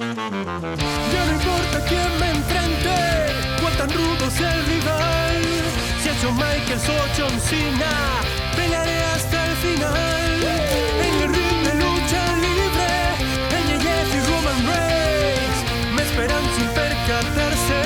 Ya no importa quién me enfrente, cuán tan rudo sea el rival. Si ha hecho Michaels o John Cena, pelearé hasta el final. En el ring de lucha libre, NJF y Roman Reigns me esperan sin percatarse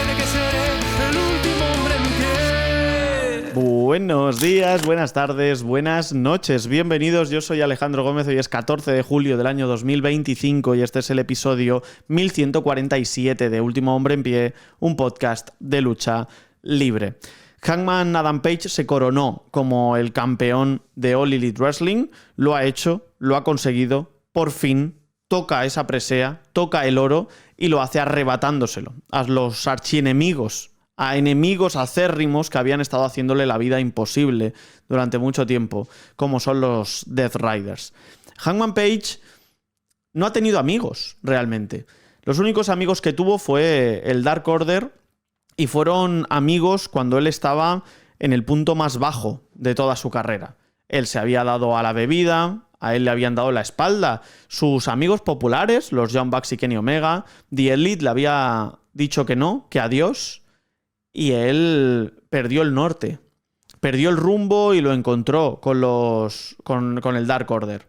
de que seré el último hombre en pie. Buenos días, buenas tardes, buenas noches. Bienvenidos, yo soy Alejandro Gómez. Hoy es 14 de julio del año 2025 y este es el episodio 1147 de Último Hombre en Pie, un podcast de lucha libre. Hangman Adam Page se coronó como el campeón de All Elite Wrestling. Lo ha hecho, lo ha conseguido, por fin toca esa presea, toca el oro y lo hace arrebatándoselo a los archienemigos, a enemigos acérrimos que habían estado haciéndole la vida imposible durante mucho tiempo, como son los Death Riders. Hangman Page no ha tenido amigos, realmente. Los únicos amigos que tuvo fue el Dark Order, y fueron amigos cuando él estaba en el punto más bajo de toda su carrera. Él se había dado a la bebida, a él le habían dado la espalda. Sus amigos populares, los Young Bucks y Kenny Omega, The Elite le había dicho que no, que adiós, y él perdió el norte. Perdió el rumbo y lo encontró con el Dark Order.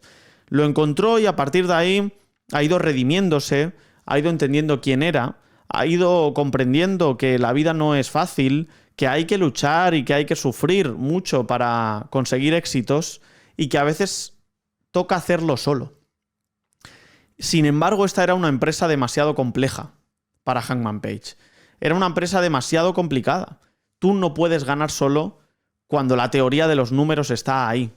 Lo encontró y a partir de ahí ha ido redimiéndose, ha ido entendiendo quién era, ha ido comprendiendo que la vida no es fácil, que hay que luchar y que hay que sufrir mucho para conseguir éxitos y que a veces toca hacerlo solo. Sin embargo, esta era una empresa demasiado compleja para Hangman Page. Era una empresa demasiado complicada. Tú no puedes ganar solo cuando la teoría de los números está ahí.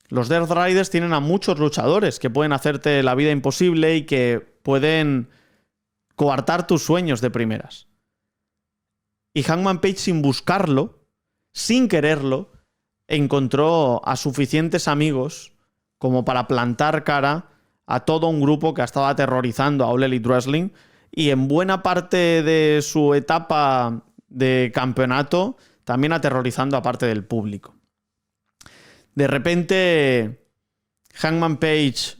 Los Death Riders tienen a muchos luchadores que pueden hacerte la vida imposible y que pueden coartar tus sueños de primeras. Y Hangman Page, sin buscarlo, sin quererlo, encontró a suficientes amigos como para plantar cara a todo un grupo que estaba aterrorizando a All Elite Wrestling y en buena parte de su etapa de campeonato también aterrorizando a parte del público. De repente, Hangman Page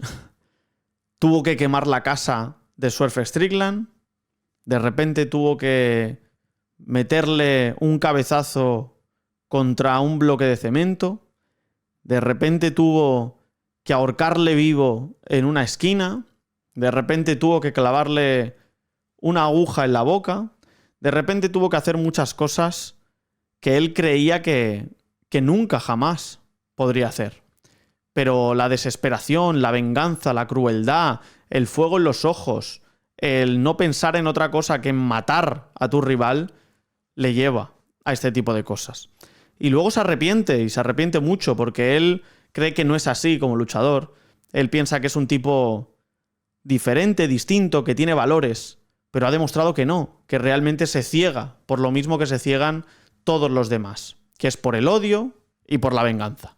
tuvo que quemar la casa de Swerve Strickland. De repente tuvo que meterle un cabezazo contra un bloque de cemento. De repente tuvo que ahorcarle vivo en una esquina. De repente tuvo que clavarle una aguja en la boca. De repente tuvo que hacer muchas cosas que él creía que nunca jamás podría hacer. Pero la desesperación, la venganza, la crueldad, el fuego en los ojos, el no pensar en otra cosa que en matar a tu rival, le lleva a este tipo de cosas. Y luego se arrepiente, y se arrepiente mucho, porque él cree que no es así como luchador. Él piensa que es un tipo diferente, distinto, que tiene valores, pero ha demostrado que no, que realmente se ciega por lo mismo que se ciegan todos los demás, que es por el odio y por la venganza.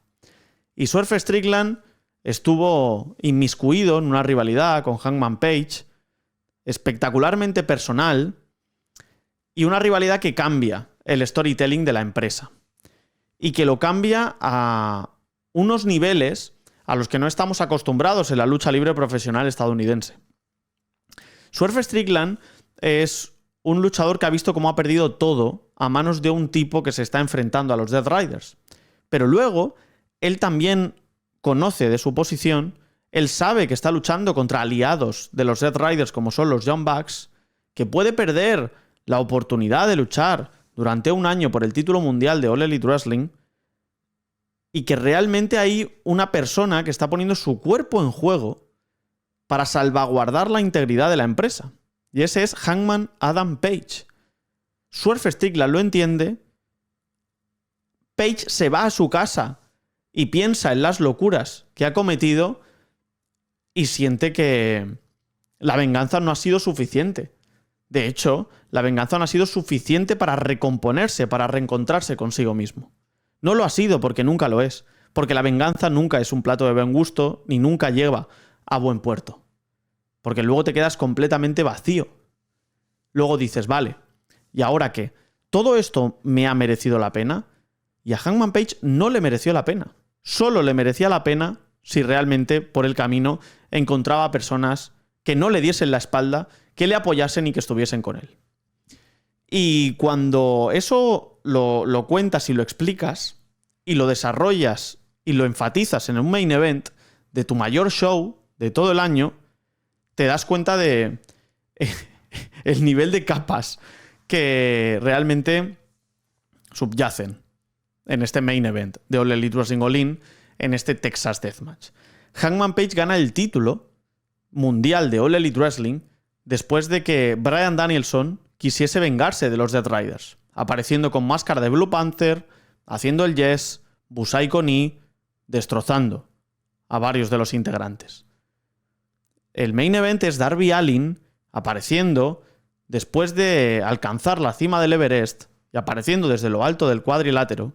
Y Swerve Strickland estuvo inmiscuido en una rivalidad con Hangman Page, espectacularmente personal, y una rivalidad que cambia el storytelling de la empresa y que lo cambia a unos niveles a los que no estamos acostumbrados en la lucha libre profesional estadounidense. Swerve Strickland es un luchador que ha visto cómo ha perdido todo a manos de un tipo que se está enfrentando a los Death Riders, pero luego él también conoce de su posición. Él sabe que está luchando contra aliados de los Death Riders como son los Young Bucks, que puede perder la oportunidad de luchar durante un año por el título mundial de All Elite Wrestling y que realmente hay una persona que está poniendo su cuerpo en juego para salvaguardar la integridad de la empresa. Y ese es Hangman Adam Page. Swerve Strickland lo entiende. Page se va a su casa y piensa en las locuras que ha cometido y siente que la venganza no ha sido suficiente. De hecho, la venganza no ha sido suficiente para recomponerse, para reencontrarse consigo mismo. No lo ha sido porque nunca lo es, porque la venganza nunca es un plato de buen gusto ni nunca lleva a buen puerto. Porque luego te quedas completamente vacío. Luego dices, vale, ¿y ahora qué? ¿Todo esto me ha merecido la pena? Y a Hangman Page no le mereció la pena. Solo le merecía la pena si realmente por el camino encontraba personas que no le diesen la espalda, que le apoyasen y que estuviesen con él. Y cuando eso lo cuentas y lo explicas y lo desarrollas y lo enfatizas en un main event de tu mayor show de todo el año, te das cuenta de el nivel de capas que realmente subyacen en este main event de All Elite Wrestling All In, en este Texas Deathmatch. Hangman Page gana el título mundial de All Elite Wrestling después de que Bryan Danielson quisiese vengarse de los Death Riders, apareciendo con máscara de Blue Panther, haciendo el yes, Busai Koni, destrozando a varios de los integrantes. El main event es Darby Allin apareciendo después de alcanzar la cima del Everest y apareciendo desde lo alto del cuadrilátero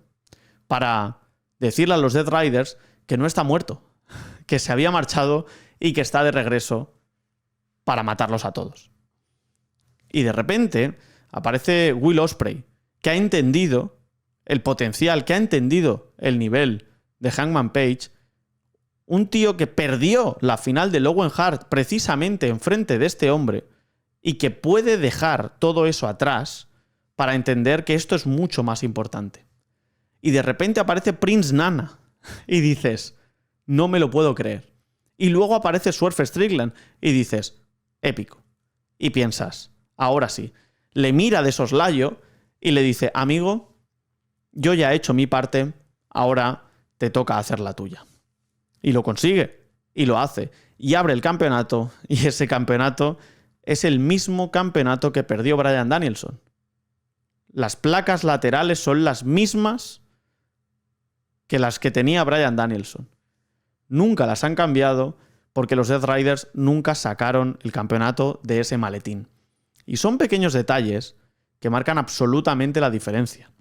para decirle a los Death Riders que no está muerto, que se había marchado y que está de regreso para matarlos a todos. Y de repente aparece Will Ospreay, que ha entendido el potencial, que ha entendido el nivel de Hangman Page, un tío que perdió la final de Owen Hart precisamente enfrente de este hombre y que puede dejar todo eso atrás para entender que esto es mucho más importante. Y de repente aparece Prince Nana y dices, no me lo puedo creer. Y luego aparece Swerve Strickland y dices, épico. Y piensas, ahora sí. Le mira de soslayo y le dice, amigo, yo ya he hecho mi parte, ahora te toca hacer la tuya. Y lo consigue, y lo hace, y abre el campeonato, y ese campeonato es el mismo campeonato que perdió Bryan Danielson. Las placas laterales son las mismas que las que tenía Bryan Danielson. Nunca las han cambiado porque los Death Riders nunca sacaron el campeonato de ese maletín. Y son pequeños detalles que marcan absolutamente la diferencia.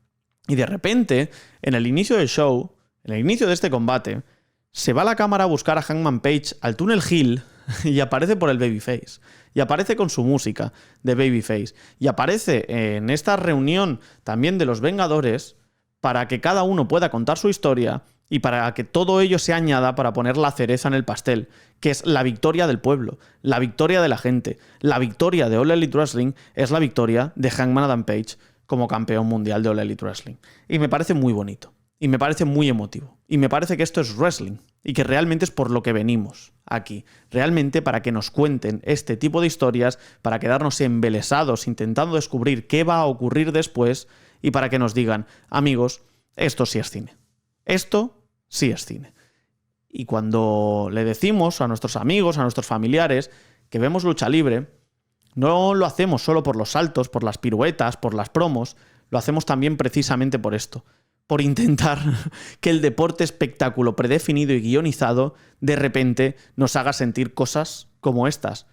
Y de repente, en el inicio del show, en el inicio de este combate, se va la cámara a buscar a Hangman Page al túnel Hill y aparece por el Babyface. Y aparece con su música de Babyface. Y aparece en esta reunión también de los Vengadores para que cada uno pueda contar su historia y para que todo ello se añada para poner la cereza en el pastel, que es la victoria del pueblo, la victoria de la gente, la victoria de All Elite Wrestling es la victoria de Hangman Adam Page como campeón mundial de All Elite Wrestling. Y me parece muy bonito, y me parece muy emotivo, y me parece que esto es wrestling, y que realmente es por lo que venimos aquí, realmente para que nos cuenten este tipo de historias, para quedarnos embelesados intentando descubrir qué va a ocurrir después, y para que nos digan, amigos, esto sí es cine. Esto sí es cine. Y cuando le decimos a nuestros amigos, a nuestros familiares, que vemos lucha libre, no lo hacemos solo por los saltos, por las piruetas, por las promos, lo hacemos también precisamente por esto, por intentar que el deporte espectáculo predefinido y guionizado de repente nos haga sentir cosas como estas,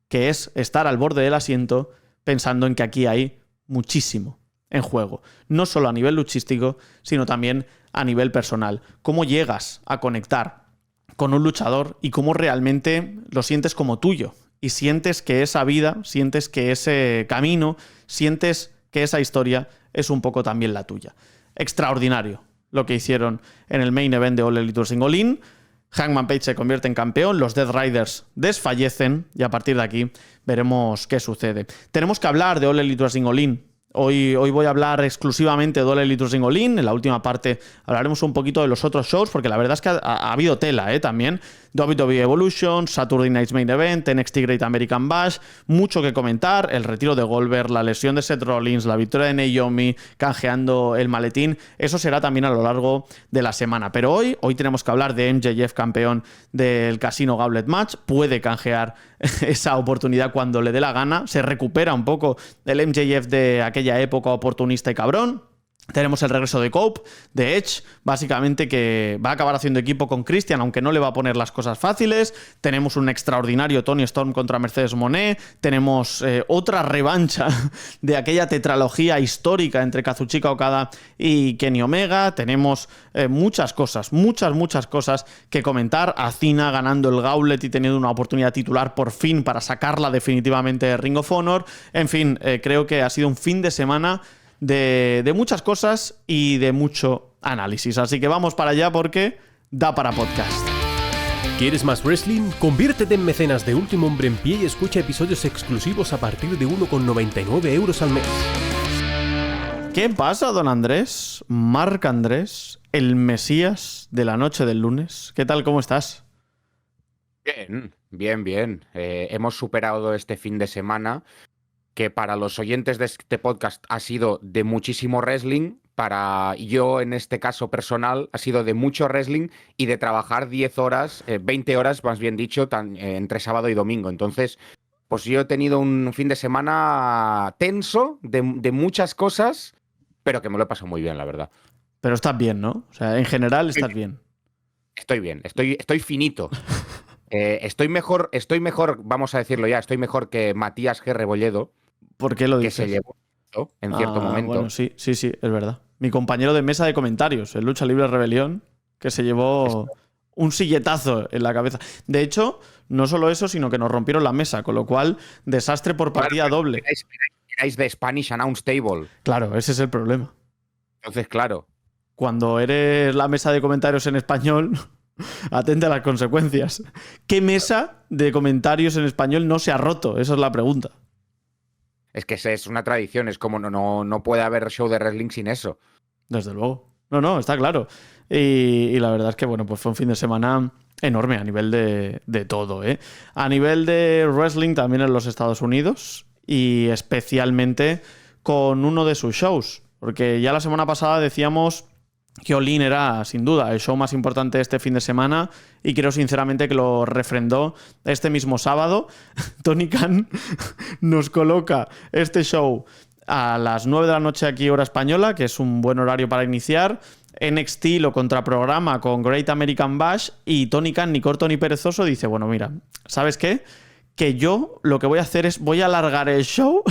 que es estar al borde del asiento pensando en que aquí hay muchísimo en juego, no solo a nivel luchístico, sino también a nivel personal. Cómo llegas a conectar con un luchador y cómo realmente lo sientes como tuyo. Y sientes que esa vida, sientes que ese camino, sientes que esa historia es un poco también la tuya. Extraordinario lo que hicieron en el main event de All Elite Wrestling All In. Hangman Page se convierte en campeón, los Death Riders desfallecen y a partir de aquí veremos qué sucede. Tenemos que hablar de All Elite Wrestling All In. Hoy voy a hablar exclusivamente de All Elite Wrestling All In. En la última parte hablaremos un poquito de los otros shows, porque la verdad es que ha habido tela también. WWE Evolution, Saturday Night's Main Event, NXT Great American Bash, mucho que comentar. El retiro de Goldberg, la lesión de Seth Rollins, la victoria de Naomi, canjeando el maletín. Eso será también a lo largo de la semana. Pero hoy tenemos que hablar de MJF, campeón del Casino Gauntlet Match. Puede canjear esa oportunidad cuando le dé la gana. Se recupera un poco el MJF de aquella época oportunista y cabrón. Tenemos el regreso de Cope, de Edge, básicamente que va a acabar haciendo equipo con Christian, aunque no le va a poner las cosas fáciles. Tenemos un extraordinario Toni Storm contra Mercedes Moné. Tenemos otra revancha de aquella tetralogía histórica entre Kazuchika Okada y Kenny Omega. Tenemos muchas cosas que comentar. A Cena ganando el Gauntlet y teniendo una oportunidad titular por fin para sacarla definitivamente de Ring of Honor. En fin, creo que ha sido un fin de semana de muchas cosas y de mucho análisis. Así que vamos para allá porque da para podcast. ¿Quieres más wrestling? Conviértete en mecenas de Último Hombre en Pie y escucha episodios exclusivos a partir de 1,99 € al mes. ¿Qué pasa, don Andrés? Marc Andrés, el Mesías de la noche del lunes. ¿Qué tal? ¿Cómo estás? Bien. Hemos superado este fin de semana, que para los oyentes de este podcast ha sido de muchísimo wrestling. Para yo, en este caso personal, ha sido de mucho wrestling y de trabajar 10 horas, 20 horas, más bien dicho, entre sábado y domingo. Entonces, pues yo he tenido un fin de semana tenso de muchas cosas, pero que me lo he pasado muy bien, la verdad. Pero estás bien, ¿no? O sea, en general estás bien. Estoy bien, estoy finito. Estoy mejor, vamos a decirlo ya, estoy mejor que Matías G. Rebolledo. ¿Por qué lo dices? Que se llevó en cierto momento. Bueno, sí, es verdad. Mi compañero de mesa de comentarios, el Lucha Libre Rebelión, que se llevó un silletazo en la cabeza. De hecho, no solo eso, sino que nos rompieron la mesa, con lo cual, desastre por partida doble. Erais de Spanish Announce Table. Claro, ese es el problema. Entonces, claro. Cuando eres la mesa de comentarios en español, atente a las consecuencias. ¿Qué mesa de comentarios en español no se ha roto? Esa es la pregunta. Es que es una tradición, es como no puede haber show de wrestling sin eso. Desde luego. No, está claro. Y la verdad es que, bueno, pues fue un fin de semana enorme a nivel de todo, ¿eh? A nivel de wrestling también en los Estados Unidos y especialmente con uno de sus shows. Porque ya la semana pasada decíamos que All In era, sin duda, el show más importante de este fin de semana y creo sinceramente que lo refrendó este mismo sábado. Tony Khan nos coloca este show a las 9 de la noche aquí, hora española, que es un buen horario para iniciar. NXT lo contraprograma con Great American Bash y Tony Khan, ni corto ni perezoso, dice, bueno, mira, ¿sabes qué? Que yo lo que voy a hacer es voy a alargar el show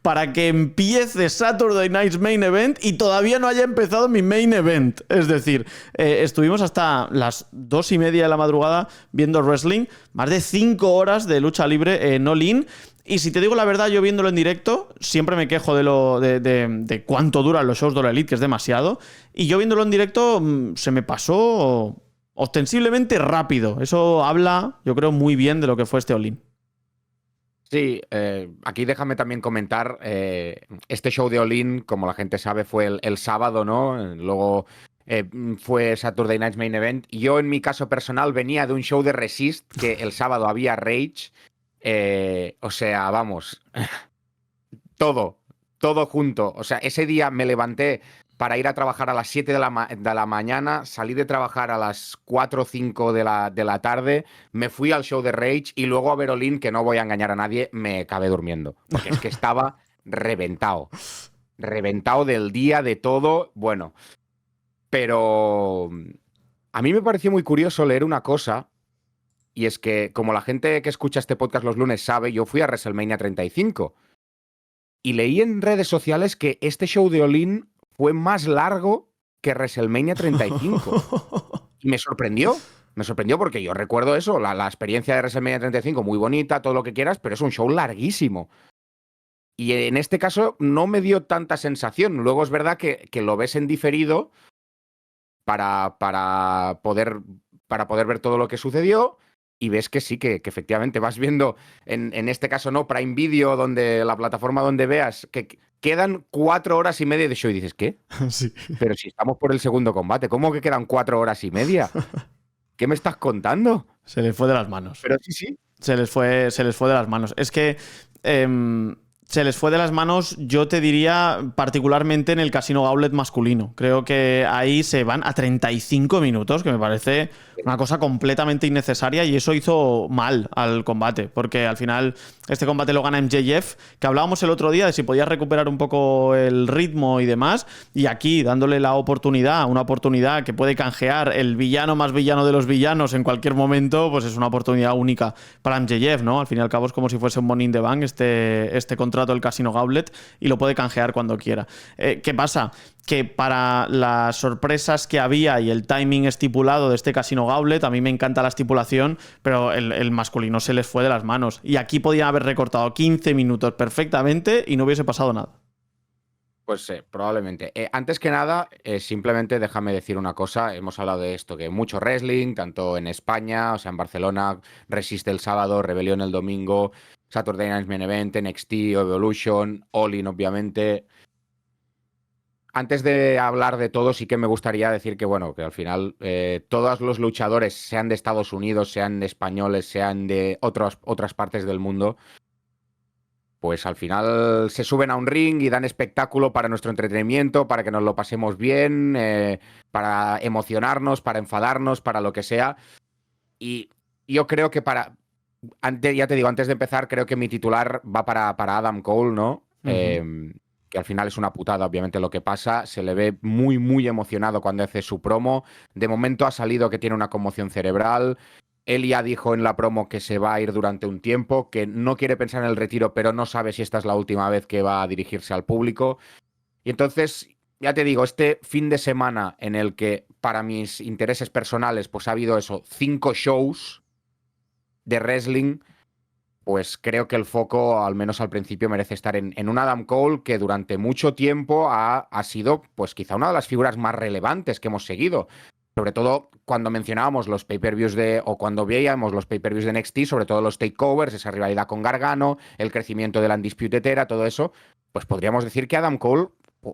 para que empiece Saturday Night's Main Event y todavía no haya empezado mi Main Event. Es decir, estuvimos hasta las 2:30 de la madrugada viendo wrestling, más de 5 horas de lucha libre en All In. Y si te digo la verdad, yo viéndolo en directo, siempre me quejo de cuánto duran los shows de la Elite, que es demasiado. Y yo viéndolo en directo se me pasó ostensiblemente rápido. Eso habla, yo creo, muy bien de lo que fue este All In. Sí, aquí déjame también comentar, este show de All In, como la gente sabe, fue el sábado, ¿no? Luego fue Saturday Night's Main Event. Yo, en mi caso personal, venía de un show de Resist, que el sábado había Rage. O sea, vamos, todo junto. O sea, ese día me levanté para ir a trabajar a las 7 de la mañana, salí de trabajar a las 4 o 5 de la tarde, me fui al show de Rage y luego a ver All In, que no voy a engañar a nadie, me acabé durmiendo. Porque es que estaba reventado del día, de todo. Bueno, pero a mí me pareció muy curioso leer una cosa, y es que, como la gente que escucha este podcast los lunes sabe, yo fui a WrestleMania 35 y leí en redes sociales que este show de All In fue más largo que WrestleMania 35. Y me sorprendió porque yo recuerdo eso, la experiencia de WrestleMania 35, muy bonita, todo lo que quieras, pero es un show larguísimo. Y en este caso no me dio tanta sensación. Luego es verdad que lo ves en diferido para poder ver todo lo que sucedió. Y ves que sí, que efectivamente vas viendo, en este caso no, Prime Video, donde la plataforma donde veas, que quedan 4 horas y media de show. Y dices, ¿qué? Sí. Pero si estamos por el segundo combate, ¿cómo que quedan 4 horas y media? ¿Qué me estás contando? Se les fue de las manos. Pero sí. Se les fue de las manos. Es que se les fue de las manos, yo te diría, particularmente en el Casino Gauntlet masculino. Creo que ahí se van a 35 minutos, que me parece una cosa completamente innecesaria, y eso hizo mal al combate, porque al final este combate lo gana MJF, que hablábamos el otro día de si podía recuperar un poco el ritmo y demás, y aquí dándole la oportunidad, una oportunidad que puede canjear el villano más villano de los villanos en cualquier momento, pues es una oportunidad única para MJF, ¿no? Al fin y al cabo es como si fuese un Money in the Bank este contrato del Casino Gauntlet, y lo puede canjear cuando quiera. ¿Qué pasa? Que para las sorpresas que había y el timing estipulado de este Casino Gauntlet, a mí me encanta la estipulación, pero el masculino se les fue de las manos. Y aquí podían haber recortado 15 minutos perfectamente y no hubiese pasado nada. Pues probablemente. Antes que nada, simplemente déjame decir una cosa. Hemos hablado de esto, que mucho wrestling, tanto en España, o sea, en Barcelona, Resiste el sábado, Rebelión el domingo, Saturday Night Main Event, NXT, Evolution, All In, obviamente. Antes de hablar de todo, sí que me gustaría decir que, bueno, que al final todos los luchadores, sean de Estados Unidos, sean de españoles, sean de otras partes del mundo, pues al final se suben a un ring y dan espectáculo para nuestro entretenimiento, para que nos lo pasemos bien, para emocionarnos, para enfadarnos, para lo que sea. Y yo creo que ya te digo, antes de empezar, creo que mi titular va para Adam Cole, ¿no? Que al final es una putada, obviamente, lo que pasa. Se le ve muy, muy emocionado cuando hace su promo. De momento ha salido que tiene una conmoción cerebral. Él ya dijo en la promo que se va a ir durante un tiempo, que no quiere pensar en el retiro, pero no sabe si esta es la última vez que va a dirigirse al público. Y entonces, ya te digo, este fin de semana en el que para mis intereses personales pues ha habido 5 shows de wrestling, pues creo que el foco, al menos al principio, merece estar en un Adam Cole que durante mucho tiempo ha sido pues quizá una de las figuras más relevantes que hemos seguido. Sobre todo cuando mencionábamos los pay-per-views o cuando veíamos los pay-per-views de NXT, sobre todo los takeovers, esa rivalidad con Gargano, el crecimiento de la Undisputed Era, todo eso, pues podríamos decir que Adam Cole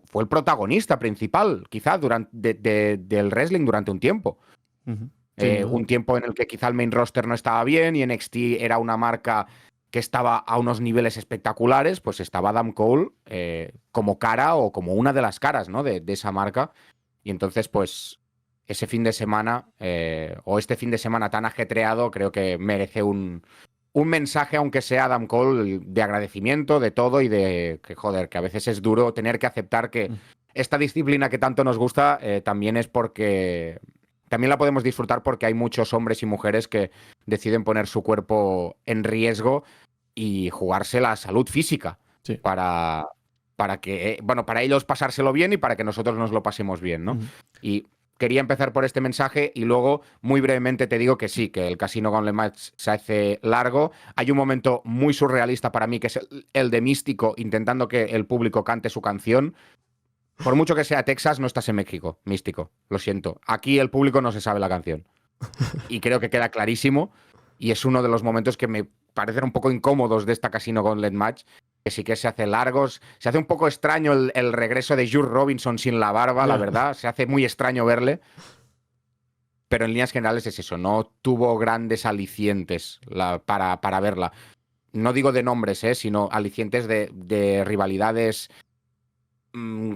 fue el protagonista principal, quizá, del wrestling durante un tiempo. Un tiempo en el que quizá el main roster no estaba bien y NXT era una marca que estaba a unos niveles espectaculares, pues estaba Adam Cole como cara o como una de las caras, ¿no? de esa marca. Y entonces, pues ese fin de semana, o este fin de semana tan ajetreado, creo que merece un mensaje, aunque sea Adam Cole, de agradecimiento, de todo y de que, joder, que a veces es duro tener que aceptar que esta disciplina que tanto nos gusta también es porque... También la podemos disfrutar porque hay muchos hombres y mujeres que deciden poner su cuerpo en riesgo y jugarse la salud física para que, bueno, para ellos pasárselo bien y para que nosotros nos lo pasemos bien, ¿no? Y quería empezar por este mensaje y luego, muy brevemente, te digo que sí, que el Casino Gauntlet Match se hace largo. Hay un momento muy surrealista para mí, que es el de Místico intentando que el público cante su canción. Por mucho que sea Texas, no estás en México, Místico. Lo siento. Aquí el público no se sabe la canción. Y creo que queda clarísimo. Y es uno de los momentos que me parecen un poco incómodos de esta Casino Gauntlet Match, que sí que se hace largos. Se hace un poco extraño el regreso de Jules Robinson sin la barba, la verdad. Se hace muy extraño verle. Pero en líneas generales es eso. No tuvo grandes alicientes para verla. No digo de nombres, sino alicientes de rivalidades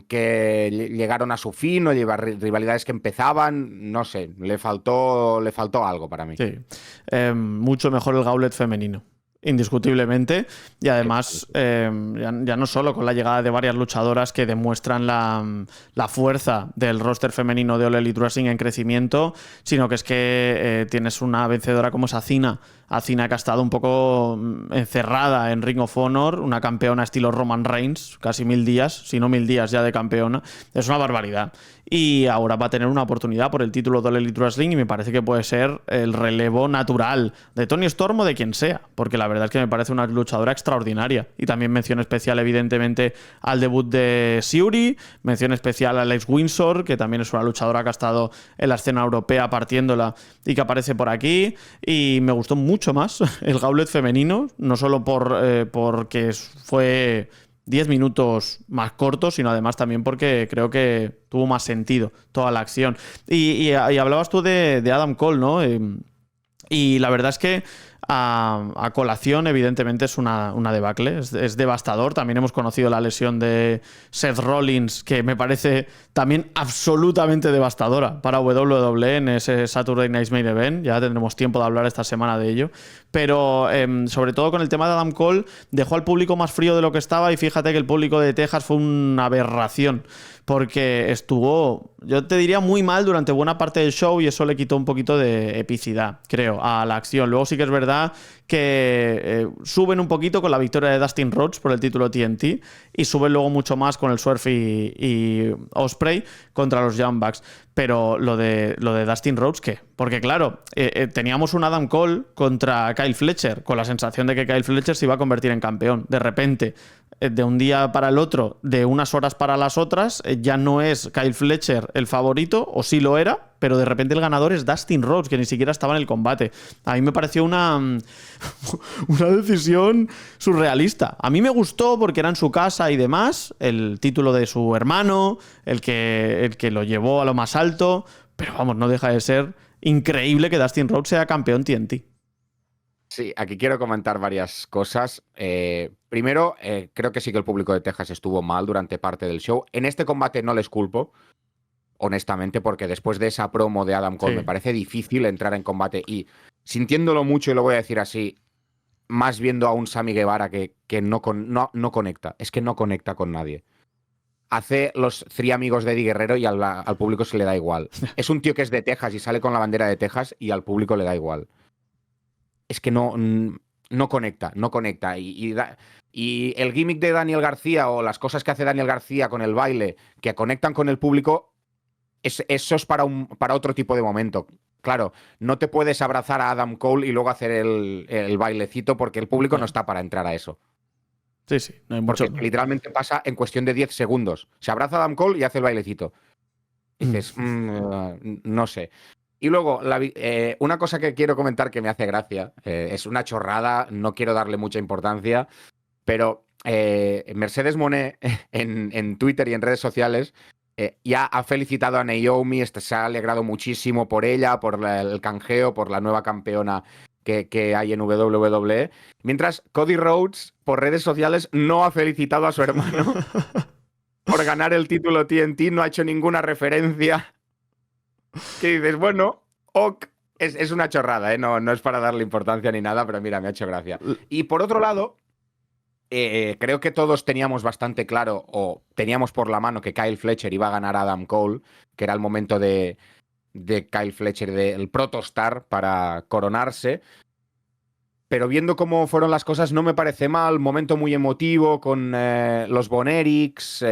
que llegaron a su fin o rivalidades que empezaban, no sé, le faltó algo para mí. Sí, mucho mejor el Gauntlet femenino, indiscutiblemente, y además ya no solo con la llegada de varias luchadoras que demuestran la fuerza del roster femenino de All Elite Wrestling en crecimiento, sino que es que tienes una vencedora como es Athena que ha estado un poco encerrada en Ring of Honor, una campeona estilo Roman Reigns, casi 1000 días, si no 1000 días ya de campeona. Es una barbaridad. Y ahora va a tener una oportunidad por el título de All Elite Wrestling y me parece que puede ser el relevo natural de Toni Storm o de quien sea, porque la verdad es que me parece una luchadora extraordinaria. Y también mención especial, evidentemente, al debut de Syuri, mención especial a Alex Windsor, que también es una luchadora que ha estado en la escena europea partiéndola y que aparece por aquí. Y me gustó mucho más el Gauntlet femenino, no solo porque fue 10 minutos más cortos, sino además también porque creo que tuvo más sentido toda la acción. Y hablabas tú de Adam Cole, ¿no? Y la verdad es que a colación, evidentemente, es una debacle, es devastador. También hemos conocido la lesión de Seth Rollins, que me parece también absolutamente devastadora para WWE en ese Saturday Night Main Event. Ya tendremos tiempo de hablar esta semana de ello. Pero sobre todo con el tema de Adam Cole, dejó al público más frío de lo que estaba, y fíjate que el público de Texas fue una aberración, porque estuvo, yo te diría, muy mal durante buena parte del show, y eso le quitó un poquito de epicidad, creo, a la acción. Luego sí que es verdad que suben un poquito con la victoria de Dustin Rhodes por el título TNT, y suben luego mucho más con el Swerve y Ospreay contra los Young Bucks. Pero lo de Dustin Rhodes, ¿qué? Porque claro, teníamos un Adam Cole contra Kyle Fletcher, con la sensación de que Kyle Fletcher se iba a convertir en campeón. De repente de un día para el otro, de unas horas para las otras, ya no es Kyle Fletcher el favorito, o sí lo era, pero de repente el ganador es Dustin Rhodes, que ni siquiera estaba en el combate. A mí me pareció una decisión surrealista. A mí me gustó porque era en su casa y demás, el título de su hermano, el que lo llevó a lo más alto, pero vamos, no deja de ser increíble que Dustin Rhodes sea campeón TNT. Sí, aquí quiero comentar varias cosas. Primero, creo que sí que el público de Texas estuvo mal durante parte del show. En este combate no les culpo, honestamente, porque después de esa promo de Adam Cole me parece difícil entrar en combate y, sintiéndolo mucho, y lo voy a decir así, más viendo a un Sammy Guevara que no conecta. Es que no conecta con nadie. Hace los 3 amigos de Eddie Guerrero y al público se le da igual. Es un tío que es de Texas y sale con la bandera de Texas y al público le da igual. Es que no conecta. Y el gimmick de Daniel García o las cosas que hace Daniel García con el baile que conectan con el público, eso es para otro tipo de momento. Claro, no te puedes abrazar a Adam Cole y luego hacer el bailecito porque el público no está para entrar a eso. Sí, no hay mucho. Porque literalmente pasa en cuestión de 10 segundos. Se abraza a Adam Cole y hace el bailecito. Dices, no sé. Y luego, una cosa que quiero comentar que me hace gracia, es una chorrada, no quiero darle mucha importancia, pero Mercedes Moné en Twitter y en redes sociales ya ha felicitado a Naomi, se ha alegrado muchísimo por ella, por el canjeo, por la nueva campeona que hay en WWE, mientras Cody Rhodes por redes sociales no ha felicitado a su hermano por ganar el título TNT, no ha hecho ninguna referencia. Que dices, bueno, ok, es una chorrada, ¿eh? No es para darle importancia ni nada, pero mira, me ha hecho gracia. Y por otro lado, creo que todos teníamos bastante claro, o teníamos por la mano, que Kyle Fletcher iba a ganar a Adam Cole, que era el momento de Kyle Fletcher, del protostar para coronarse. Pero viendo cómo fueron las cosas, no me parece mal. Momento muy emotivo con los Bonerics,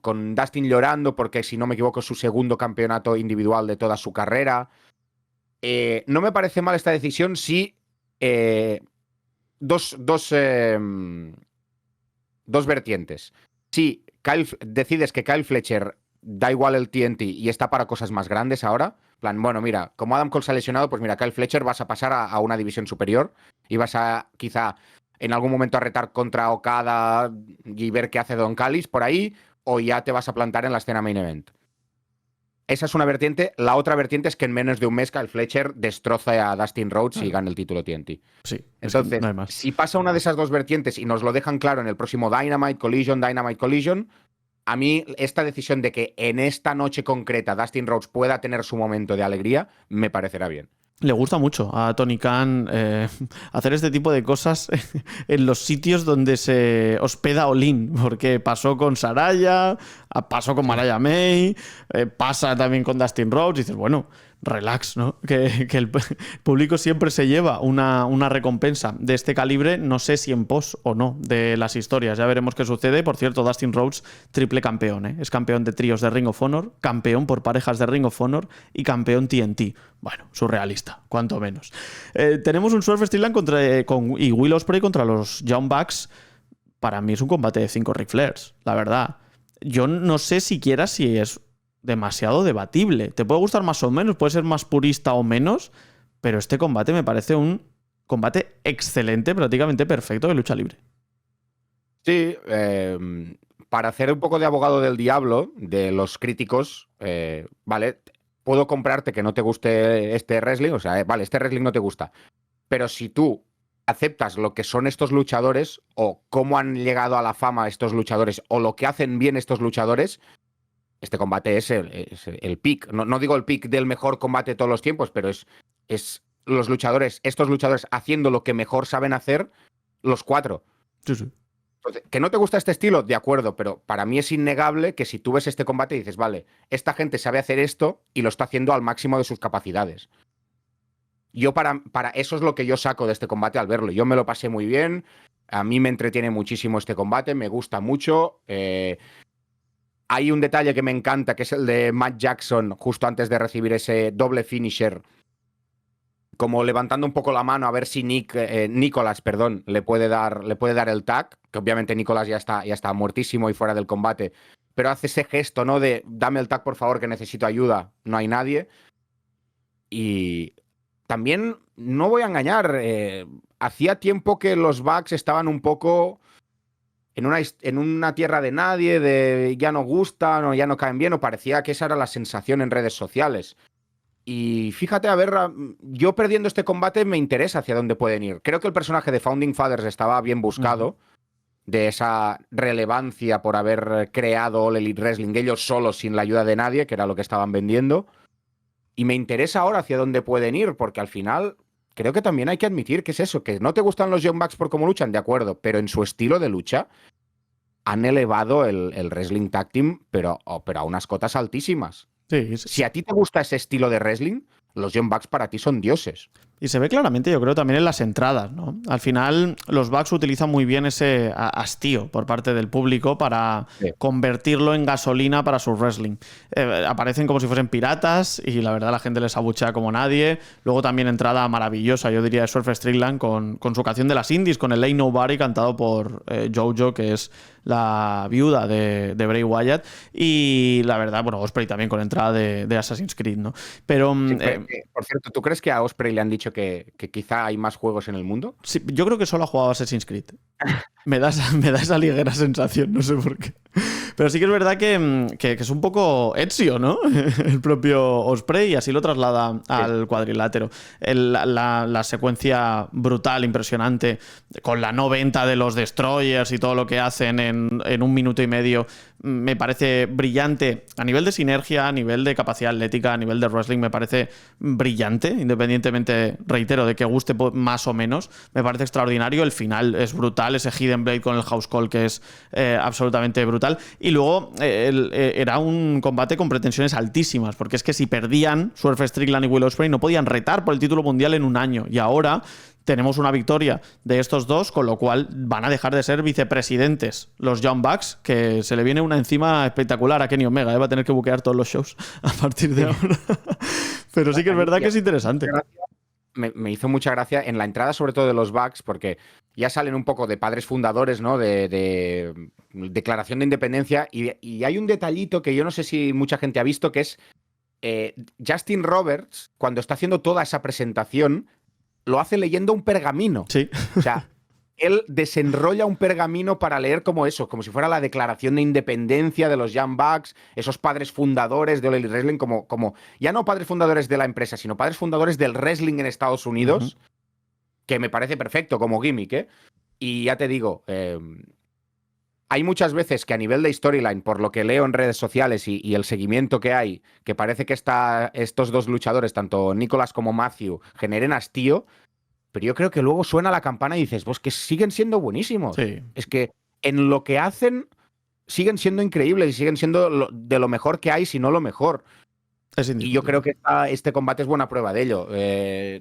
con Dustin llorando porque, si no me equivoco, es su segundo campeonato individual de toda su carrera. No me parece mal esta decisión si dos vertientes. Si decides que Kyle Fletcher da igual el TNT y está para cosas más grandes ahora, plan, bueno, mira, como Adam Cole se ha lesionado, pues mira, Kyle Fletcher vas a pasar a una división superior y vas a quizá en algún momento a retar contra Okada y ver qué hace Don Callis por ahí, o ya te vas a plantar en la escena main event. Esa es una vertiente. La otra vertiente es que en menos de un mes Kyle Fletcher destroza a Dustin Rhodes y gana el título TNT. Sí, entonces, no hay más. Si pasa una de esas dos vertientes y nos lo dejan claro en el próximo Dynamite Collision, a mí esta decisión de que en esta noche concreta Dustin Rhodes pueda tener su momento de alegría me parecerá bien. Le gusta mucho a Tony Khan hacer este tipo de cosas en los sitios donde se hospeda All In, porque pasó con Saraya, pasó con Mariah May, pasa también con Dustin Rhodes, y dices, bueno, relax, ¿no? Que el público siempre se lleva una recompensa de este calibre, no sé si en pos o no de las historias, ya veremos qué sucede. Por cierto, Dustin Rhodes, triple campeón, ¿eh? Es campeón de tríos de Ring of Honor, campeón por parejas de Ring of Honor y campeón TNT. Bueno, surrealista, cuanto menos. Tenemos un Swerve Strickland y Will Ospreay contra los Young Bucks. Para mí es un combate de 5 Ric Flairs, la verdad. Yo no sé siquiera si es demasiado debatible. Te puede gustar más o menos, puede ser más purista o menos, pero este combate me parece un combate excelente, prácticamente perfecto de lucha libre. Sí, para hacer un poco de abogado del diablo de los críticos, vale, puedo comprarte que no te guste este wrestling, o sea, vale, este wrestling no te gusta, pero si tú aceptas lo que son estos luchadores o cómo han llegado a la fama estos luchadores o lo que hacen bien estos luchadores, este combate es el pick. No digo el pick del mejor combate de todos los tiempos, pero es estos luchadores haciendo lo que mejor saben hacer, los 4. Sí. Entonces, ¿que no te gusta este estilo? De acuerdo, pero para mí es innegable que si tú ves este combate y dices, vale, esta gente sabe hacer esto y lo está haciendo al máximo de sus capacidades. Yo para eso es lo que yo saco de este combate al verlo. Yo me lo pasé muy bien, a mí me entretiene muchísimo este combate, me gusta mucho. Hay un detalle que me encanta, que es el de Matt Jackson justo antes de recibir ese doble finisher como levantando un poco la mano a ver si Nicholas, perdón, le puede dar el tag, que obviamente Nicholas ya está muertísimo y fuera del combate, pero hace ese gesto, ¿no? De dame el tag, por favor, que necesito ayuda, no hay nadie. Y también, no voy a engañar, hacía tiempo que los Bucks estaban un poco en una tierra de nadie, de ya no gustan o ya no caen bien, o parecía que esa era la sensación en redes sociales. Y fíjate, a ver, yo perdiendo este combate me interesa hacia dónde pueden ir. Creo que el personaje de Founding Fathers estaba bien buscado, de esa relevancia por haber creado All Elite Wrestling ellos solos sin la ayuda de nadie, que era lo que estaban vendiendo. Y me interesa ahora hacia dónde pueden ir, porque al final creo que también hay que admitir que es eso, que no te gustan los Young Bucks por cómo luchan, de acuerdo, pero en su estilo de lucha han elevado el Wrestling Tag Team, pero a unas cotas altísimas. Sí. Si a ti te gusta ese estilo de wrestling, los Young Bucks para ti son dioses. Y se ve claramente, yo creo, también en las entradas, ¿no? Al final, los Bucks utilizan muy bien ese hastío por parte del público para convertirlo en gasolina para su wrestling. Aparecen como si fuesen piratas y la verdad la gente les abuchea como nadie. Luego también entrada maravillosa, yo diría, de Surf Strickland con su canción de las indies, con el Ain't Nobody cantado por Jojo, que es la viuda de Bray Wyatt. Y la verdad, bueno, Ospreay también con entrada de Assassin's Creed, ¿no? Pero... por cierto, ¿tú crees que a Ospreay le han dicho que quizá hay más juegos en el mundo? Sí, yo creo que solo ha jugado Assassin's Creed. Me da esa ligera sensación, no sé por qué. Pero sí que es verdad que es un poco Ezio, ¿no? El propio Ospreay, y así lo traslada al cuadrilátero. La secuencia brutal, impresionante, con la no venta de los Destroyers y todo lo que hacen en 1 minuto y medio, me parece brillante. A nivel de sinergia, a nivel de capacidad atlética, a nivel de wrestling, me parece brillante, independientemente, reitero, de que guste más o menos. Me parece extraordinario. El final es brutal, ese Hidden Blade con el House Call que es absolutamente brutal. Y luego era un combate con pretensiones altísimas, porque es que si perdían Swerve Strickland y Will Ospreay no podían retar por el título mundial en 1 año. Y ahora tenemos una victoria de estos dos, con lo cual van a dejar de ser vicepresidentes los Young Bucks, que se le viene una encima espectacular a Kenny Omega, va a tener que buquear todos los shows a partir de ahora. Pero sí que es verdad que es interesante. Me hizo mucha gracia en la entrada, sobre todo de los Bucks, porque ya salen un poco de padres fundadores, ¿no? De declaración de independencia, y hay un detallito que yo no sé si mucha gente ha visto, que es Justin Roberts, cuando está haciendo toda esa presentación, lo hace leyendo un pergamino. Sí. O sea, él desenrolla un pergamino para leer como eso, como si fuera la declaración de independencia de los Young Bucks, esos padres fundadores de All Elite Wrestling, como ya no padres fundadores de la empresa, sino padres fundadores del wrestling en Estados Unidos, que me parece perfecto como gimmick, ¿eh? Y ya te digo, hay muchas veces que a nivel de storyline, por lo que leo en redes sociales y el seguimiento que hay, que parece que estos dos luchadores, tanto Nicholas como Matthew, generen hastío, pero yo creo que luego suena la campana y dices, pues que siguen siendo buenísimos. Sí. Es que en lo que hacen siguen siendo increíbles y siguen siendo de lo mejor que hay, si no lo mejor. Y yo creo que este combate es buena prueba de ello.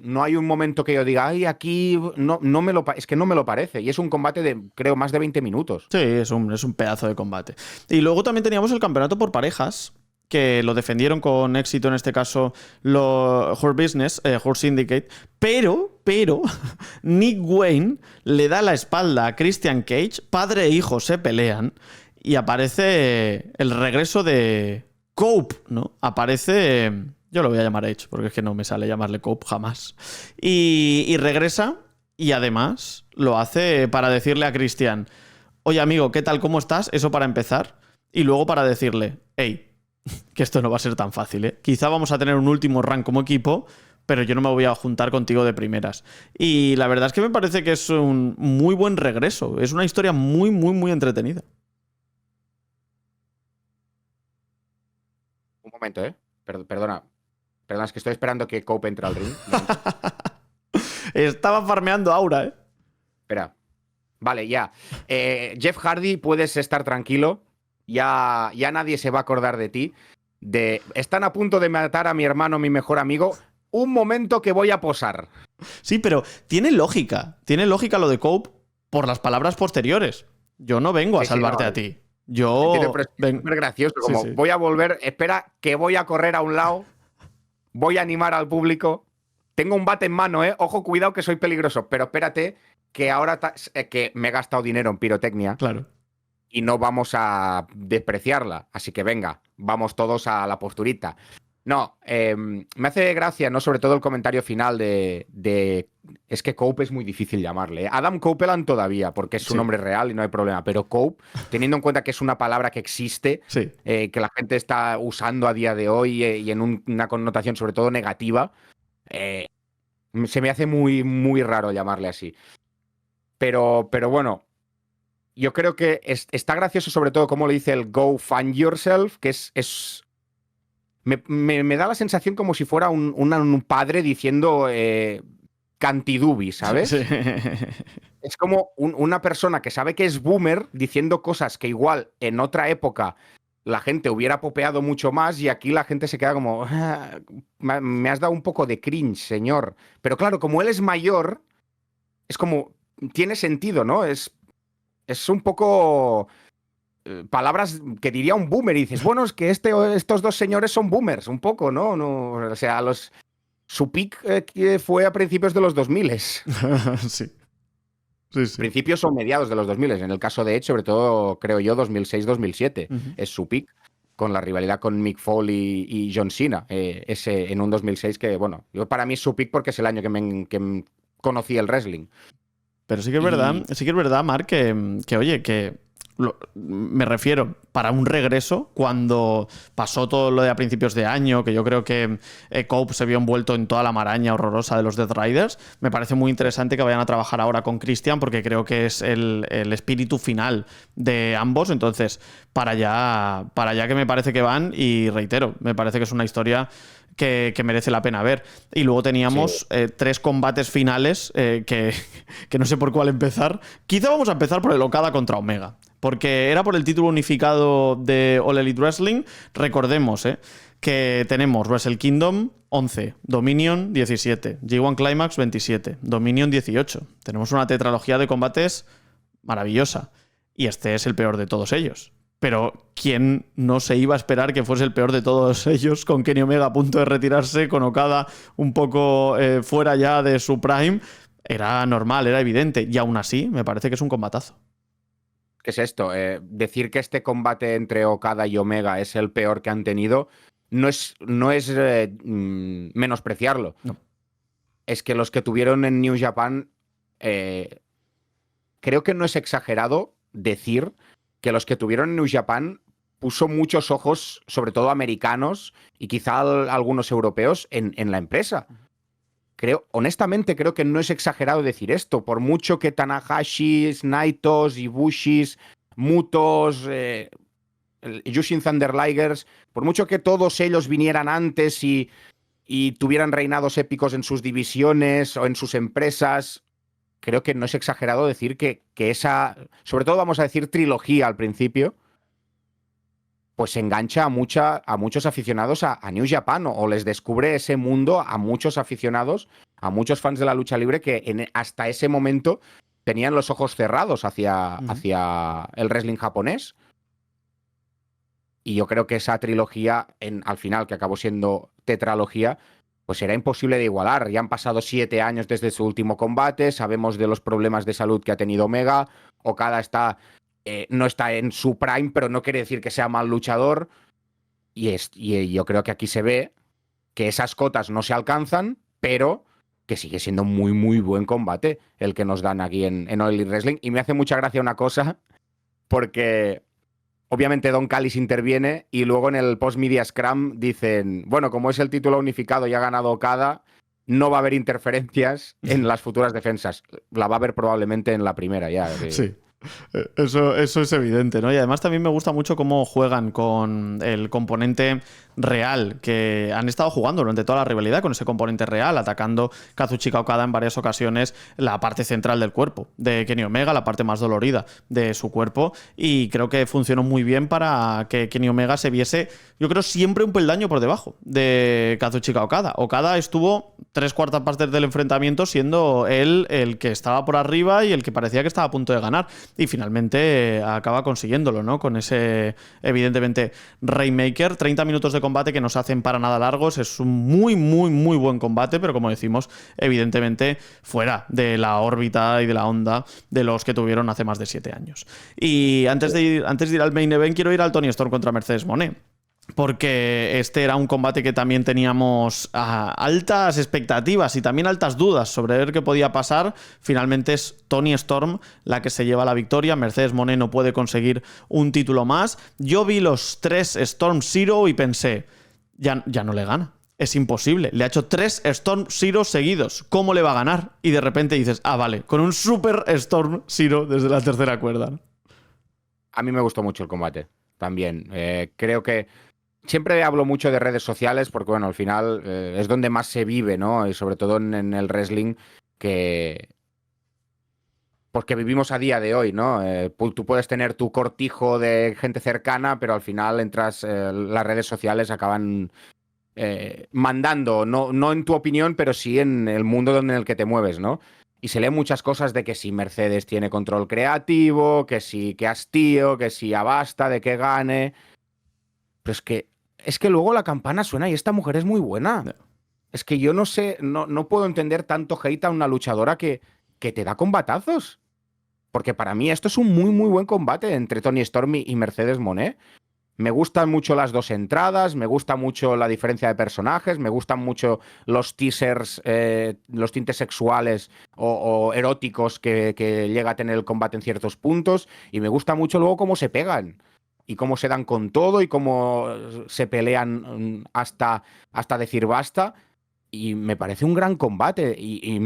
No hay un momento que yo diga, ay, aquí es que no me lo parece. Y es un combate de, creo, más de 20 minutos. Sí, es un pedazo de combate. Y luego también teníamos el campeonato por parejas, que lo defendieron con éxito, en este caso, Hurt Business, Hurt Syndicate, pero Nick Wayne le da la espalda a Christian Cage, padre e hijo se pelean, y aparece el regreso de Cope, ¿no? Aparece... Yo lo voy a llamar Edge, porque es que no me sale llamarle Cope jamás. Y regresa, y además lo hace para decirle a Christian, oye amigo, ¿qué tal? ¿Cómo estás? Eso para empezar. Y luego para decirle, hey, que esto no va a ser tan fácil, ¿eh? Quizá vamos a tener un último run como equipo, pero yo no me voy a juntar contigo de primeras. Y la verdad es que me parece que es un muy buen regreso. Es una historia muy, muy, muy entretenida. Un momento, ¿eh? Perdona, es que estoy esperando que Cope entre al ring. Estaba farmeando aura, ¿eh? Espera. Vale, ya. Jeff Hardy, puedes estar tranquilo. Ya nadie se va a acordar de ti. Están a punto de matar a mi hermano, mi mejor amigo. Un momento que voy a posar. Sí, pero tiene lógica. Tiene lógica lo de Cope por las palabras posteriores. Yo no vengo a salvarte a ti. Yo... Entiendo, pero es súper gracioso. Como voy a volver, espera, que voy a correr a un lado, voy a animar al público tengo un bate en mano, ojo, cuidado que soy peligroso, pero espérate que ahora que me he gastado dinero en pirotecnia. Claro. Y no vamos a despreciarla. Así que venga, vamos todos a la posturita. No, me hace gracia, ¿no? Sobre todo el comentario final de es que Cope es muy difícil llamarle. Adam Copeland todavía, porque es su nombre real y no hay problema. Pero Cope, teniendo en cuenta que es una palabra que existe, que la gente está usando a día de hoy y en una connotación sobre todo negativa, se me hace muy, muy raro llamarle así. Pero bueno, yo creo que está gracioso sobre todo como le dice el go find yourself, que me da la sensación como si fuera un padre diciendo cantidubi, ¿sabes? Sí. Es como una persona que sabe que es boomer diciendo cosas que igual en otra época la gente hubiera popeado mucho más y aquí la gente se queda como me has dado un poco de cringe, señor. Pero claro, como él es mayor, es como tiene sentido, ¿no? Es un poco palabras que diría un boomer y dices, bueno, es que estos dos señores son boomers, un poco, ¿no? O sea, su peak fue a principios de los 2000. Sí. Principios o mediados de los 2000. En el caso de Edge, sobre todo, creo yo, 2006-2007 es su peak, con la rivalidad con Mick Foley y John Cena. Ese en un 2006 que, bueno, para mí es su peak porque es el año que conocí el wrestling. Pero sí que es verdad, Marc, que oye, me refiero, para un regreso, cuando pasó todo lo de a principios de año, que yo creo que Cope se vio envuelto en toda la maraña horrorosa de los Death Riders, me parece muy interesante que vayan a trabajar ahora con Christian, porque creo que es el espíritu final de ambos. Entonces, para allá que me parece que van, y reitero, me parece que es una historia que merece la pena ver. Y luego teníamos 3 combates finales que no sé por cuál empezar. Quizá vamos a empezar por el Okada contra Omega, porque era por el título unificado de All Elite Wrestling. Recordemos que tenemos Wrestle Kingdom 11, Dominion 17, G1 Climax 27, Dominion 18. Tenemos una tetralogía de combates maravillosa. Y este es el peor de todos ellos. Pero ¿quién no se iba a esperar que fuese el peor de todos ellos, con Kenny Omega a punto de retirarse, con Okada un poco fuera ya de su prime? Era normal, era evidente. Y aún así, me parece que es un combatazo. ¿Qué es esto? Decir que este combate entre Okada y Omega es el peor que han tenido no es menospreciarlo. No. Es que los que tuvieron en New Japan, creo que no es exagerado decir que los que tuvieron en New Japan puso muchos ojos, sobre todo americanos y quizá algunos europeos, en la empresa. Honestamente creo que no es exagerado decir esto. Por mucho que Tanahashis, Naitos, Ibushis, Mutos, Jushin Thunder Ligers, por mucho que todos ellos vinieran antes y tuvieran reinados épicos en sus divisiones o en sus empresas, creo que no es exagerado decir que esa, sobre todo vamos a decir trilogía al principio, pues engancha a muchos aficionados a New Japan, o les descubre ese mundo a muchos aficionados, a muchos fans de la lucha libre que hasta ese momento tenían los ojos cerrados hacia el wrestling japonés. Y yo creo que esa trilogía, al final, que acabó siendo tetralogía, pues era imposible de igualar. Ya han pasado 7 años desde su último combate, sabemos de los problemas de salud que ha tenido Omega, Okada no está en su prime, pero no quiere decir que sea mal luchador. Y yo creo que aquí se ve que esas cotas no se alcanzan, pero que sigue siendo muy, muy buen combate el que nos dan aquí en All Elite Wrestling. Y me hace mucha gracia una cosa, porque obviamente Don Callis interviene y luego en el post-media scrum dicen, bueno, como es el título unificado y ha ganado Okada, no va a haber interferencias en las futuras defensas. La va a haber probablemente en la primera ya. Sí. Eso es evidente, ¿no? Y además también me gusta mucho cómo juegan con el componente real, que han estado jugando durante toda la rivalidad con ese componente real, atacando Kazuchika Okada en varias ocasiones la parte central del cuerpo de Kenny Omega, la parte más dolorida de su cuerpo, y creo que funcionó muy bien para que Kenny Omega se viese, yo creo, siempre un peldaño por debajo de Kazuchika Okada. Okada estuvo 3/4 partes del enfrentamiento siendo él el que estaba por arriba y el que parecía que estaba a punto de ganar. y finalmente acaba consiguiéndolo, ¿no? Con ese, evidentemente, Rainmaker. 30 minutos de combate que no se hacen para nada largos. Es un muy, muy, muy buen combate, pero como decimos, evidentemente fuera de la órbita y de la onda de los que tuvieron hace más de 7 años. Y antes de ir al main event, quiero ir al Toni Storm contra Mercedes Moné. Porque este era un combate que también teníamos altas expectativas y también altas dudas sobre ver qué podía pasar. Finalmente es Toni Storm la que se lleva la victoria. Mercedes Moné no puede conseguir un título más. Yo vi los 3 Storm Zero y pensé, ya no le gana. Es imposible. Le ha hecho 3 Storm Zero seguidos. ¿Cómo le va a ganar? Y de repente dices, vale, con un Super Storm Zero desde la tercera cuerda, ¿no? A mí me gustó mucho el combate también. Creo que siempre hablo mucho de redes sociales porque, bueno, al final es donde más se vive, ¿no? Y sobre todo en el wrestling porque vivimos a día de hoy, ¿no? Tú puedes tener tu cortijo de gente cercana, pero al final las redes sociales acaban mandando, no en tu opinión, pero sí en el mundo en el que te mueves, ¿no? Y se leen muchas cosas de que si Mercedes tiene control creativo, que si que hastío, que si abasta de que gane. Pero es que luego la campana suena y esta mujer es muy buena. No. Es que yo no sé, no puedo entender tanto hate a una luchadora que te da combatazos. Porque para mí esto es un muy, muy buen combate entre Toni Storm y Mercedes Moné. Me gustan mucho las dos entradas, me gusta mucho la diferencia de personajes, me gustan mucho los teasers, los tintes sexuales o eróticos que llega a tener el combate en ciertos puntos, y me gusta mucho luego cómo se pegan y cómo se dan con todo y cómo se pelean hasta decir basta. Y me parece un gran combate y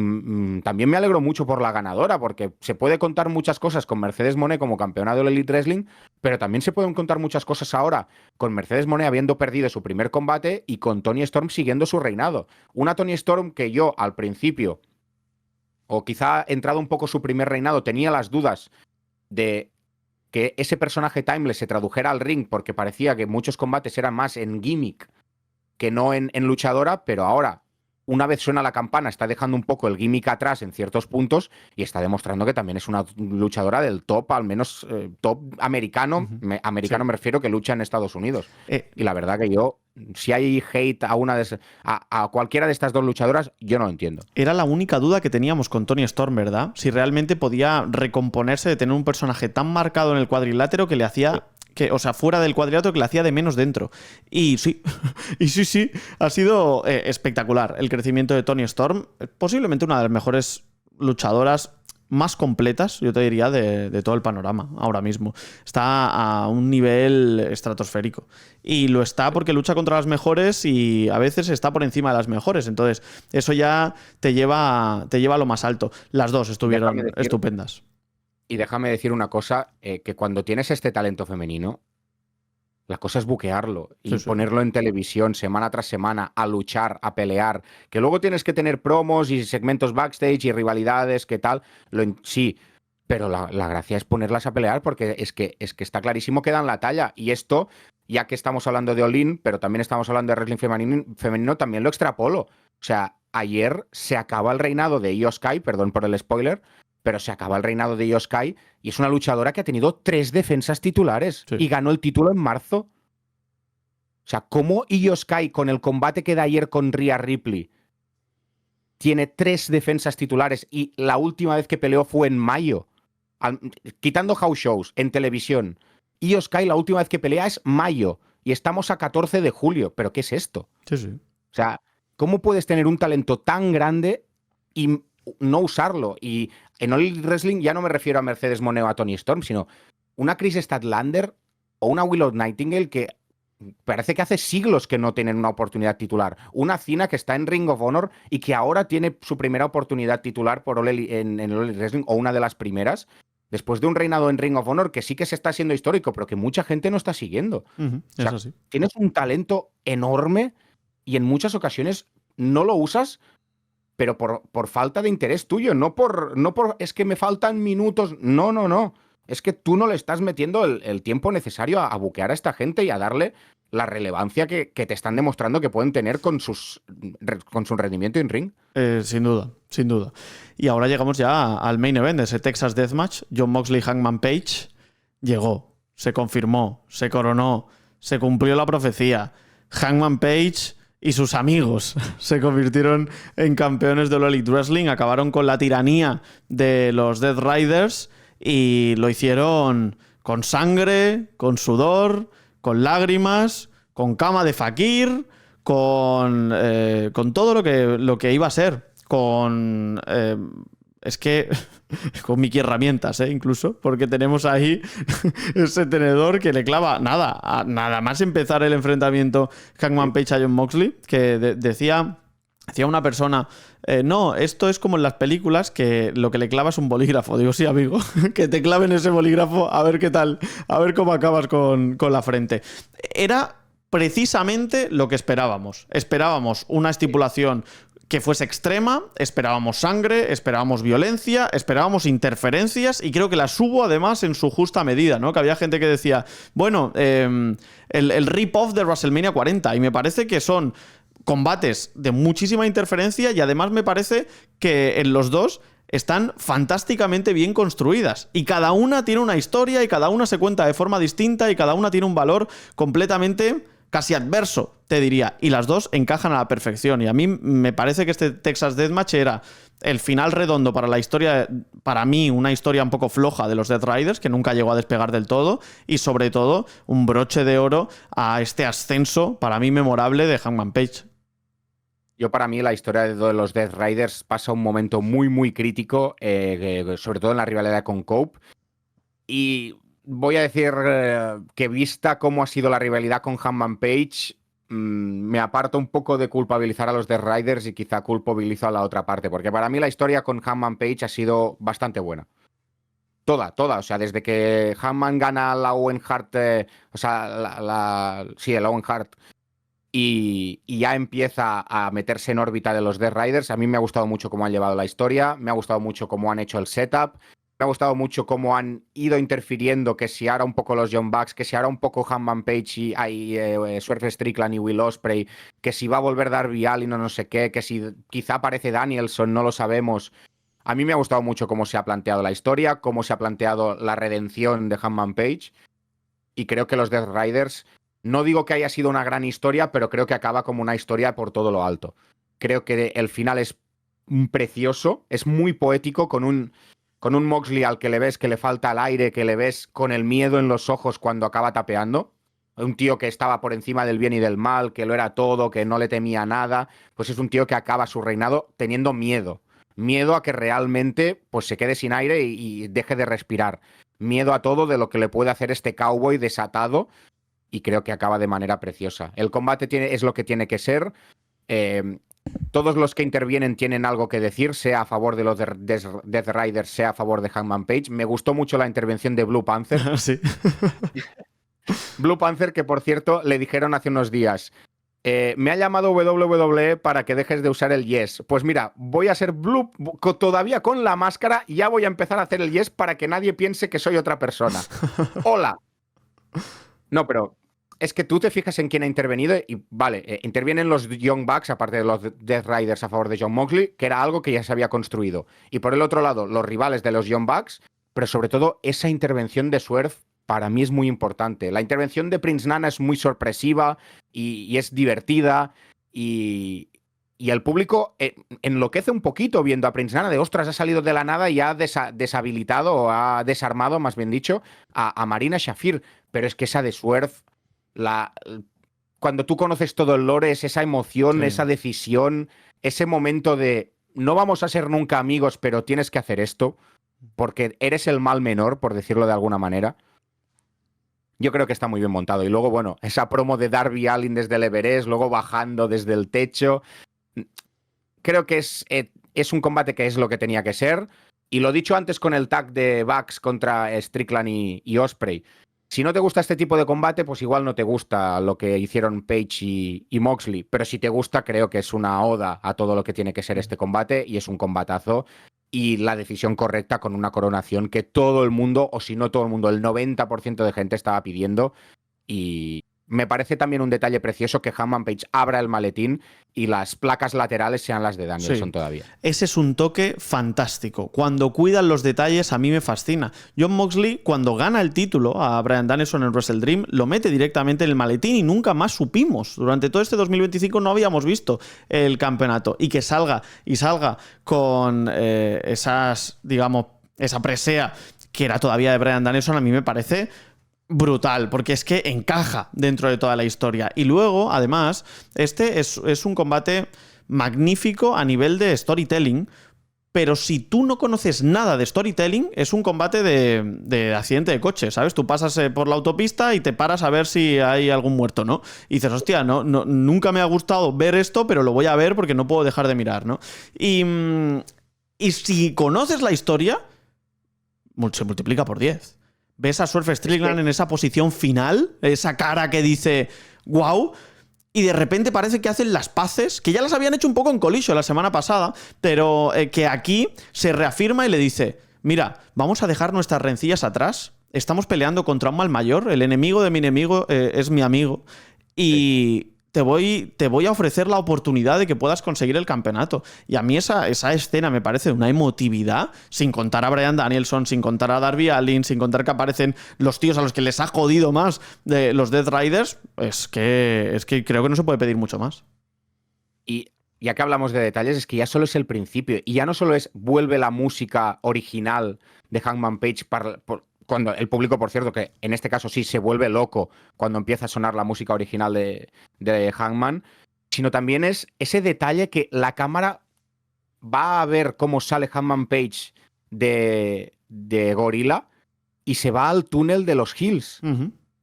también me alegro mucho por la ganadora, porque se puede contar muchas cosas con Mercedes Moné como campeona del Elite Wrestling, pero también se pueden contar muchas cosas ahora con Mercedes Moné habiendo perdido su primer combate y con Toni Storm siguiendo su reinado. Una Toni Storm que yo al principio, o quizá entrado un poco su primer reinado, tenía las dudas de que ese personaje Timeless se tradujera al ring, porque parecía que muchos combates eran más en gimmick que no en luchadora, pero ahora, una vez suena la campana, está dejando un poco el gimmick atrás en ciertos puntos y está demostrando que también es una luchadora del top, al menos top americano. Americano, sí. Me refiero, que lucha en Estados Unidos. Y la verdad que yo, si hay hate a cualquiera de estas dos luchadoras, yo no lo entiendo. Era la única duda que teníamos con Toni Storm, ¿verdad? Si realmente podía recomponerse de tener un personaje tan marcado en el cuadrilátero que le hacía... fuera del cuadrilátero, que le hacía de menos dentro. Y sí, ha sido espectacular el crecimiento de Toni Storm. Posiblemente una de las mejores luchadoras más completas, yo te diría, de todo el panorama ahora mismo. Está a un nivel estratosférico. Y lo está porque lucha contra las mejores y a veces está por encima de las mejores. Entonces, eso ya te lleva a lo más alto. Las dos estuvieron estupendas. Y déjame decir una cosa, que cuando tienes este talento femenino, la cosa es buquearlo y ponerlo en televisión semana tras semana, a luchar, a pelear, que luego tienes que tener promos y segmentos backstage y rivalidades, ¿qué tal? Sí, pero la gracia es ponerlas a pelear, porque es que está clarísimo que dan la talla. Y esto, ya que estamos hablando de All In, pero también estamos hablando de wrestling femenino, también lo extrapolo. O sea, ayer se acaba el reinado de Io Sky, perdón por el spoiler, pero se acaba el reinado de Io Sky y es una luchadora que ha tenido 3 defensas titulares y ganó el título en marzo. O sea, ¿cómo Io Sky, con el combate que da ayer con Rhea Ripley, tiene 3 defensas titulares y la última vez que peleó fue en mayo? Quitando house shows en televisión, Io Sky la última vez que pelea es mayo y estamos a 14 de julio. ¿Pero qué es esto? Sí. O sea, ¿cómo puedes tener un talento tan grande y no usarlo? Y en All Elite Wrestling ya no me refiero a Mercedes Moné o a Toni Storm, sino una Chris Statlander o una Willow Nightingale que parece que hace siglos que no tienen una oportunidad titular. Una Cena que está en Ring of Honor y que ahora tiene su primera oportunidad titular por en All Elite Wrestling, o una de las primeras, después de un reinado en Ring of Honor que sí que se está haciendo histórico, pero que mucha gente no está siguiendo. O sea, eso sí. Tienes un talento enorme y en muchas ocasiones no lo usas, pero por falta de interés tuyo, no por es que me faltan minutos. No. Es que tú no le estás metiendo el tiempo necesario a buquear a esta gente y a darle la relevancia que te están demostrando que pueden tener con su rendimiento en ring. Sin duda, sin duda. Y ahora llegamos ya al main event de ese Texas Deathmatch. Jon Moxley, Hangman Page. Llegó, se confirmó, se coronó, se cumplió la profecía. Hangman Page y sus amigos se convirtieron en campeones de All Elite Wrestling, acabaron con la tiranía de los Death Riders y lo hicieron con sangre, con sudor, con lágrimas, con cama de fakir, con todo lo que iba a ser, con... es que con Mickey herramientas, incluso, porque tenemos ahí ese tenedor que le clava nada más empezar el enfrentamiento Hangman Page a Jon Moxley, que decía una persona, no, esto es como en las películas que lo que le clava es un bolígrafo. Digo, sí, amigo, que te claven ese bolígrafo a ver qué tal, a ver cómo acabas con la frente. Era precisamente lo que esperábamos. Esperábamos una estipulación que fuese extrema, esperábamos sangre, esperábamos violencia, esperábamos interferencias y creo que las hubo además en su justa medida, ¿no? Que había gente que decía, bueno, el rip-off de WrestleMania 40 y me parece que son combates de muchísima interferencia y además me parece que en los dos están fantásticamente bien construidas y cada una tiene una historia y cada una se cuenta de forma distinta y cada una tiene un valor completamente casi adverso, te diría, y las dos encajan a la perfección y a mí me parece que este Texas Deathmatch era el final redondo para la historia, para mí una historia un poco floja de los Death Riders que nunca llegó a despegar del todo y sobre todo un broche de oro a este ascenso para mí memorable de Hangman Page. Yo para mí la historia de los Death Riders pasa un momento muy muy crítico, sobre todo en la rivalidad con Cope. Y voy a decir que vista cómo ha sido la rivalidad con Hangman Page, me aparto un poco de culpabilizar a los Death Riders y quizá culpabilizo a la otra parte, porque para mí la historia con Hangman Page ha sido bastante buena. Toda, o sea, desde que Hangman gana la Owen Hart, el Owen Hart, y ya empieza a meterse en órbita de los Death Riders. A mí me ha gustado mucho cómo han llevado la historia, me ha gustado mucho cómo han hecho el setup, me ha gustado mucho cómo han ido interfiriendo, que si ahora un poco los Young Bucks, que si ahora un poco Hangman Page y Swerve Strickland y Will Ospreay, que si va a volver Darby Allin o no sé qué, que si quizá aparece Danielson, no lo sabemos. A mí me ha gustado mucho cómo se ha planteado la historia, cómo se ha planteado la redención de Hangman Page, y creo que los Death Riders... No digo que haya sido una gran historia, pero creo que acaba como una historia por todo lo alto. Creo que el final es precioso, es muy poético, con un Moxley al que le ves que le falta el aire, que le ves con el miedo en los ojos cuando acaba tapeando. Un tío que estaba por encima del bien y del mal, que lo era todo, que no le temía nada. Pues es un tío que acaba su reinado teniendo miedo. Miedo a que realmente pues, se quede sin aire y deje de respirar. Miedo a todo de lo que le puede hacer este cowboy desatado. Y creo que acaba de manera preciosa. El combate es lo que tiene que ser. Todos los que intervienen tienen algo que decir, sea a favor de los Death Riders, sea a favor de Hangman Page. Me gustó mucho la intervención de Blue Panther. Sí. Blue Panther, que por cierto le dijeron hace unos días, me ha llamado WWE para que dejes de usar el yes. Pues mira, voy a ser Blue todavía con la máscara y ya voy a empezar a hacer el yes para que nadie piense que soy otra persona. Hola. No, pero es que tú te fijas en quién ha intervenido y vale, intervienen los Young Bucks, aparte de los Death Riders a favor de Jon Moxley, que era algo que ya se había construido. Y por el otro lado, los rivales de los Young Bucks, pero sobre todo esa intervención de Swerve para mí es muy importante. La intervención de Prince Nana es muy sorpresiva y es divertida y el público enloquece un poquito viendo a Prince Nana de ostras, ha salido de la nada y ha deshabilitado o ha desarmado, más bien dicho, a Marina Shafir. Pero es que esa de Swerve, cuando tú conoces todo el lore, es esa emoción, sí, esa decisión, ese momento de no vamos a ser nunca amigos, pero tienes que hacer esto, porque eres el mal menor, por decirlo de alguna manera. Yo creo que está muy bien montado. Y luego, bueno, esa promo de Darby Allin desde el Everest, luego bajando desde el techo. Creo que es un combate que es lo que tenía que ser. Y lo dicho antes con el tag de Bucks contra Strickland y Ospreay. Si no te gusta este tipo de combate, pues igual no te gusta lo que hicieron Page y Moxley. Pero si te gusta, creo que es una oda a todo lo que tiene que ser este combate y es un combatazo. y la decisión correcta con una coronación que todo el mundo, o si no todo el mundo, el 90% de gente estaba pidiendo. Y me parece también un detalle precioso que Hangman Page abra el maletín y las placas laterales sean las de Danielson Sí. todavía. Ese es un toque fantástico. Cuando cuidan los detalles, a mí me fascina. John Moxley, cuando gana el título a Bryan Danielson en Wrestle Dream, lo mete directamente en el maletín y nunca más supimos. Durante todo este 2025 no habíamos visto el campeonato. Y que salga con esas, digamos, esa presea que era todavía de Bryan Danielson, a mí me parece brutal, porque es que encaja dentro de toda la historia. Y luego, además, este es un combate magnífico a nivel de storytelling, pero si tú no conoces nada de storytelling, es un combate de accidente de coche, ¿sabes? Tú pasas por la autopista y te paras a ver si hay algún muerto, ¿no? Y dices, hostia, nunca me ha gustado ver esto, pero lo voy a ver porque no puedo dejar de mirar, ¿no? Y si conoces la historia, se multiplica por 10. Ves a Swerve Strickland en esa posición final, esa cara que dice wow, y de repente parece que hacen las paces, que ya las habían hecho un poco en Collision la semana pasada, pero que aquí se reafirma y le dice, mira, vamos a dejar nuestras rencillas atrás, estamos peleando contra un mal mayor, el enemigo de mi enemigo es mi amigo, y te voy a ofrecer la oportunidad de que puedas conseguir el campeonato. Y a mí esa escena me parece de una emotividad, sin contar a Bryan Danielson, sin contar a Darby Allin, sin contar que aparecen los tíos a los que les ha jodido más de los Death Riders, es que creo que no se puede pedir mucho más. Y ya que hablamos de detalles, es que ya solo es el principio. Y ya no solo es vuelve la música original de Hangman Page cuando el público, por cierto, que en este caso sí se vuelve loco cuando empieza a sonar la música original de Hangman, sino también es ese detalle que la cámara va a ver cómo sale Hangman Page de Gorilla y se va al túnel de los Hills.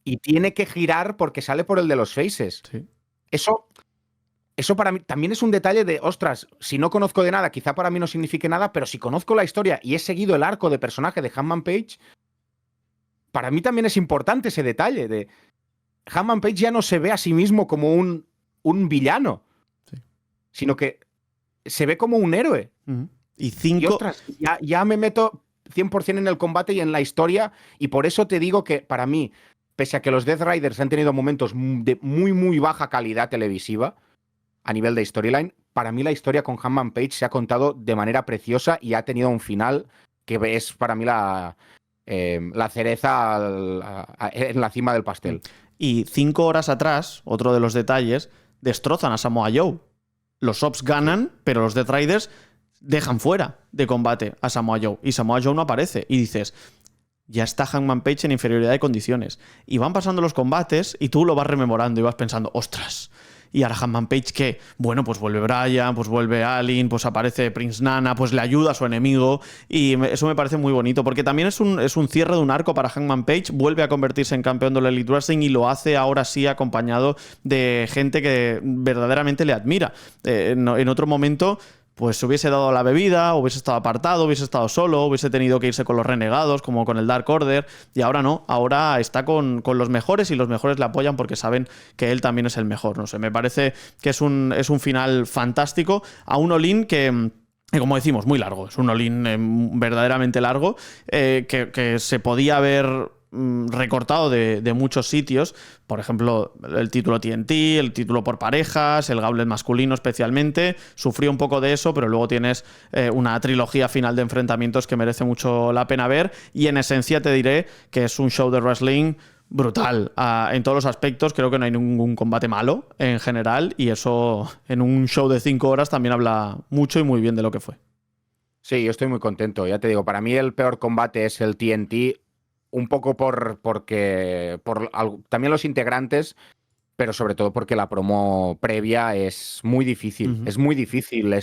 Y tiene que girar porque sale por el de los Faces. Sí. Eso para mí también es un detalle de, ostras, si no conozco de nada, quizá para mí no signifique nada, pero si conozco la historia y he seguido el arco de personaje de Hangman Page, para mí también es importante ese detalle de Hangman Page ya no se ve a sí mismo como un villano, sí, sino que se ve como un héroe. Y ostras, ya me meto 100% en el combate y en la historia, y por eso te digo que para mí, pese a que los Death Riders han tenido momentos de muy, muy baja calidad televisiva a nivel de storyline, para mí la historia con Hangman Page se ha contado de manera preciosa y ha tenido un final que es para mí la cereza en la cima del pastel. Y 5 horas atrás, otro de los detalles, destrozan a Samoa Joe. Los Ops ganan, pero los Death Riders dejan fuera de combate a Samoa Joe. Y Samoa Joe no aparece. Y dices, ya está Hangman Page en inferioridad de condiciones. Y van pasando los combates y tú lo vas rememorando y vas pensando, ostras. Y ahora Hangman Page, ¿qué? Bueno, pues vuelve Bryan, pues vuelve Allin, pues aparece Prince Nana, pues le ayuda a su enemigo. Y eso me parece muy bonito, porque también es un cierre de un arco para Hangman Page. Vuelve a convertirse en campeón de la Elite Wrestling y lo hace ahora sí acompañado de gente que verdaderamente le admira. En otro momento, pues se hubiese dado la bebida, hubiese estado apartado, hubiese estado solo, hubiese tenido que irse con los renegados, como con el Dark Order, y ahora no, ahora está con los mejores y los mejores le apoyan porque saben que él también es el mejor. No sé, me parece que es un final fantástico a un all-in que como decimos, muy largo, es un all-in verdaderamente largo, que se podía haber recortado de muchos sitios, por ejemplo el título TNT, el título por parejas, el gauntlet masculino especialmente, sufrió un poco de eso, pero luego tienes una trilogía final de enfrentamientos que merece mucho la pena ver, y en esencia te diré que es un show de wrestling brutal en todos los aspectos. Creo que no hay ningún combate malo en general, y eso en un show de 5 horas también habla mucho y muy bien de lo que fue. Sí, yo estoy muy contento, ya te digo, para mí el peor combate es el TNT, un poco porque también los integrantes, pero sobre todo porque la promo previa es muy difícil. Es muy difícil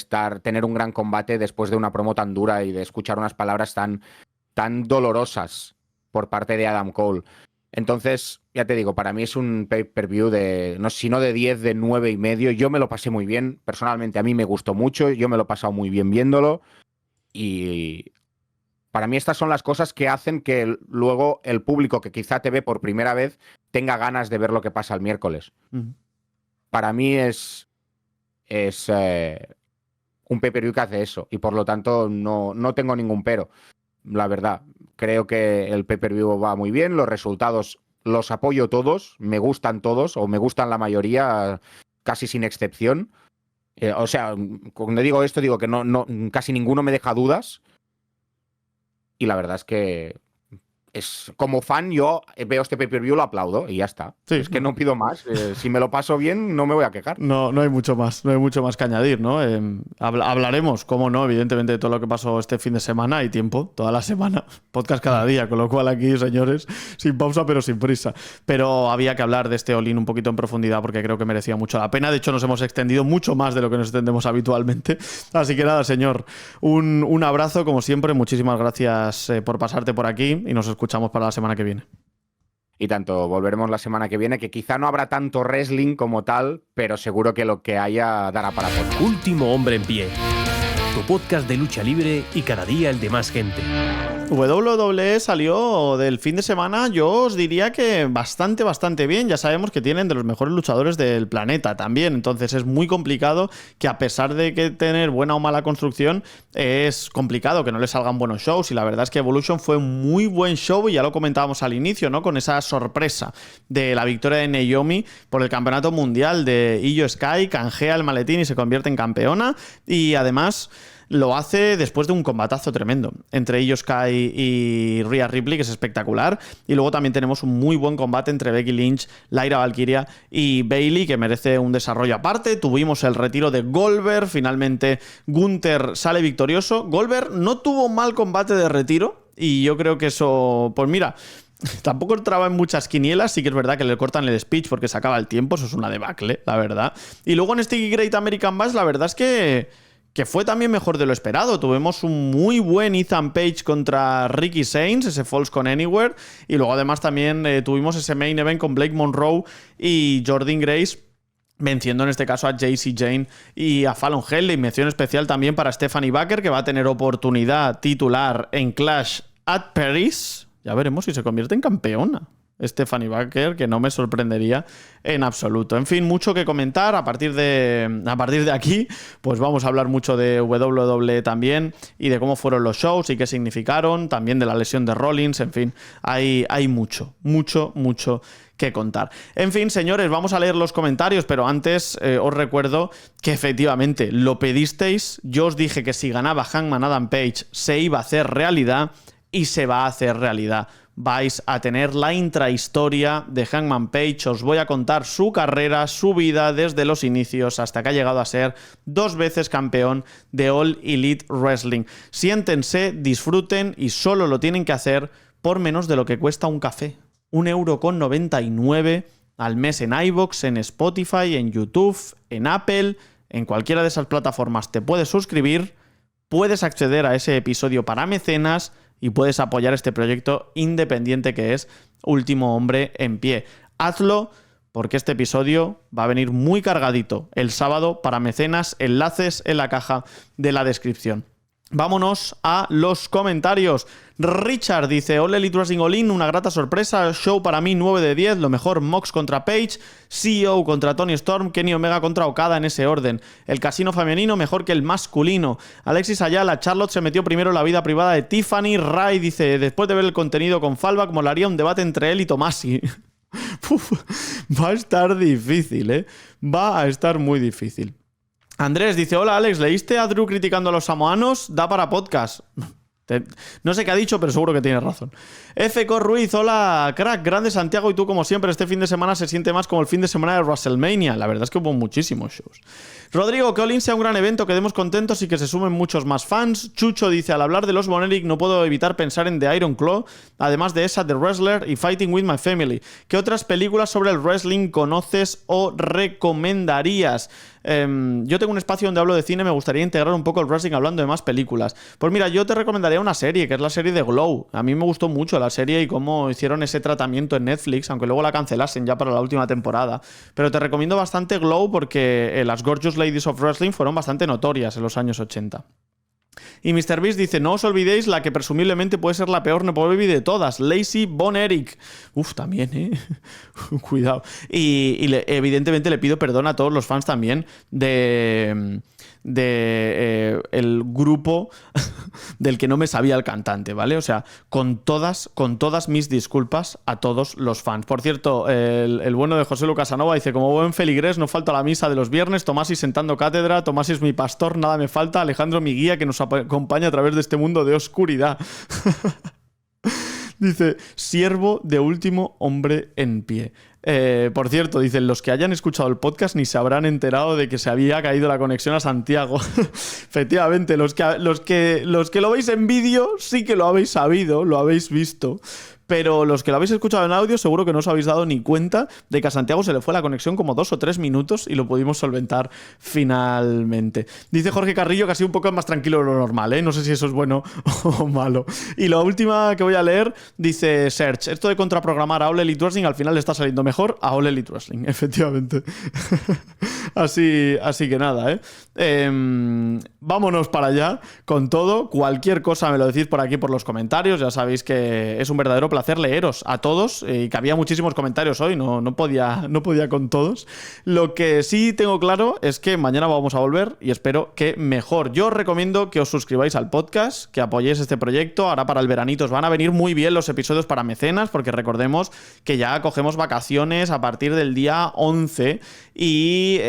tener un gran combate después de una promo tan dura y de escuchar unas palabras tan dolorosas por parte de Adam Cole. Entonces, ya te digo, para mí es un pay-per-view si no de 10, de 9,5. Yo me lo pasé muy bien. Personalmente, a mí me gustó mucho. Yo me lo he pasado muy bien viéndolo. Y para mí estas son las cosas que hacen que luego el público que quizá te ve por primera vez tenga ganas de ver lo que pasa el miércoles. Para mí es un un pay-per-view que hace eso. Y por lo tanto no tengo ningún pero, la verdad. Creo que el pay-per-view va muy bien, los resultados los apoyo todos, me gustan todos, o me gustan la mayoría, casi sin excepción. O sea, cuando digo esto, digo que casi ninguno me deja dudas. Y la verdad es que como fan, yo veo este pay-per-view, lo aplaudo y ya está. Sí. Es que no pido más. Si me lo paso bien, no me voy a quejar. No hay mucho más que añadir, ¿no? Hablaremos, cómo no, evidentemente, de todo lo que pasó este fin de semana. Hay tiempo, toda la semana, podcast cada día, con lo cual aquí, señores, sin pausa pero sin prisa. Pero había que hablar de este All-In un poquito en profundidad porque creo que merecía mucho la pena. De hecho, nos hemos extendido mucho más de lo que nos extendemos habitualmente. Así que nada, señor, un abrazo, como siempre. Muchísimas gracias por pasarte por aquí y nos escuchamos para la semana que viene. Y tanto, volveremos la semana que viene, que quizá no habrá tanto wrestling como tal, pero seguro que lo que haya dará para podcast. Último Hombre en Pie, tu podcast de lucha libre y cada día el de más gente. WWE salió del fin de semana, yo os diría que bastante bien. Ya sabemos que tienen de los mejores luchadores del planeta también, entonces es muy complicado que, a pesar de que tener buena o mala construcción, es complicado que no les salgan buenos shows. Y la verdad es que Evolution fue un muy buen show, y ya lo comentábamos al inicio, ¿no? Con esa sorpresa de la victoria de Naomi por el campeonato mundial de Io Sky, canjea el maletín y se convierte en campeona, y además lo hace después de un combatazo tremendo entre Io Sky y Rhea Ripley, que es espectacular. Y luego también tenemos un muy buen combate entre Becky Lynch, Lyra Valkyria y Bayley, que merece un desarrollo aparte. Tuvimos el retiro de Goldberg, finalmente Gunther sale victorioso. Goldberg no tuvo mal combate de retiro, y yo creo que eso, pues mira, tampoco entraba en muchas quinielas. Sí que es verdad que le cortan el speech porque se acaba el tiempo, eso es una debacle, la verdad. Y luego en Sticky Great American Bash, la verdad es que fue también mejor de lo esperado. Tuvimos un muy buen Ethan Page contra Ricky Sainz, ese Falls con Anywhere, y luego además también tuvimos ese main event con Blake Monroe y Jordynne Grace, venciendo en este caso a Jacy Jane y a Fallon Henley. Mención especial también para Stephanie Baker, que va a tener oportunidad titular en Clash at Paris. Ya veremos si se convierte en campeona Stephanie Baker, que no me sorprendería en absoluto. En fin, mucho que comentar. A partir de aquí, pues vamos a hablar mucho de WWE también, y de cómo fueron los shows y qué significaron, también de la lesión de Rollins. En fin, hay mucho que contar. En fin, señores, vamos a leer los comentarios, pero antes os recuerdo que efectivamente lo pedisteis. Yo os dije que si ganaba Hangman Adam Page se iba a hacer realidad, y se va a hacer realidad. Vais a tener la intrahistoria de Hangman Page. Os voy a contar su carrera, su vida desde los inicios hasta que ha llegado a ser 2 veces campeón de All Elite Wrestling. Siéntense, disfruten, y solo lo tienen que hacer por menos de lo que cuesta un café. 1,99 € al mes en iVoox, en Spotify, en YouTube, en Apple, en cualquiera de esas plataformas te puedes suscribir, puedes acceder a ese episodio para mecenas y puedes apoyar este proyecto independiente que es Último Hombre en Pie. Hazlo, porque este episodio va a venir muy cargadito el sábado para mecenas, enlaces en la caja de la descripción. Vámonos a los comentarios. Richard dice: All Elite Wrestling All In, una grata sorpresa. Show para mí 9 de 10. Lo mejor, Mox contra Page, CEO contra Tony Storm, Kenny Omega contra Okada, en ese orden. El casino femenino mejor que el masculino. Alexis Ayala: Charlotte se metió primero en la vida privada de Tiffany. Ray dice: después de ver el contenido con Fallback, molaría un debate entre él y Tomasi. Va a estar difícil, ¿eh? Va a estar muy difícil. Andrés dice: hola Alex, ¿leíste a Drew criticando a los samoanos? Da para podcast. No sé qué ha dicho, pero seguro que tiene razón. FK Ruiz: hola crack, grande Santiago, y tú como siempre, este fin de semana se siente más como el fin de semana de WrestleMania. La verdad es que hubo muchísimos shows. Rodrigo: que All In sea un gran evento, quedemos contentos y que se sumen muchos más fans. Chucho dice: al hablar de los Von Erich no puedo evitar pensar en The Iron Claw, además de esa, The Wrestler y Fighting With My Family. ¿Qué otras películas sobre el wrestling conoces o recomendarías? Yo tengo un espacio donde hablo de cine, me gustaría integrar un poco el wrestling hablando de más películas. Pues mira, yo te recomendaría una serie, que es la serie de Glow. A mí me gustó mucho la serie y cómo hicieron ese tratamiento en Netflix, aunque luego la cancelasen ya para la última temporada. Pero te recomiendo bastante Glow porque las Gorgeous Ladies of Wrestling fueron bastante notorias en los años 80. Y MrBeast dice, no os olvidéis la que presumiblemente puede ser la peor Nepo Baby de todas, Lacey Von Erich. Uf, también, Cuidado. Y evidentemente le pido perdón a todos los fans también de el grupo del que no me sabía el cantante, ¿vale? O sea, con todas mis disculpas a todos los fans. Por cierto, el bueno de José Lucas Casanova dice, como buen feligrés, no falta la misa de los viernes, Tomasi sentando cátedra, Tomasi es mi pastor, nada me falta, Alejandro mi guía que nos acompaña a través de este mundo de oscuridad. Dice, siervo de último hombre en pie. Por cierto, dicen, los que hayan escuchado el podcast ni se habrán enterado de que se había caído la conexión a Santiago. Efectivamente, los que lo veis en vídeo sí que lo habéis sabido, lo habéis visto. Pero los que lo habéis escuchado en audio seguro que no os habéis dado ni cuenta de que a Santiago se le fue la conexión como 2 o 3 minutos y lo pudimos solventar finalmente. Dice Jorge Carrillo que ha sido un poco más tranquilo de lo normal, ¿eh? No sé si eso es bueno o malo. Y la última que voy a leer dice Serge, esto de contraprogramar a All Elite Wrestling al final le está saliendo mejor a All Elite Wrestling, efectivamente. así que nada, vámonos para allá con todo. Cualquier cosa me lo decís por aquí por los comentarios. Ya sabéis que es un verdadero placer leeros a todos y que había muchísimos comentarios hoy, no podía con todos. Lo que sí tengo claro es que mañana vamos a volver y espero que mejor. Yo os recomiendo que os suscribáis al podcast, que apoyéis este proyecto. Ahora para el veranito os van a venir muy bien los episodios para mecenas, porque recordemos que ya cogemos vacaciones a partir del día 11 y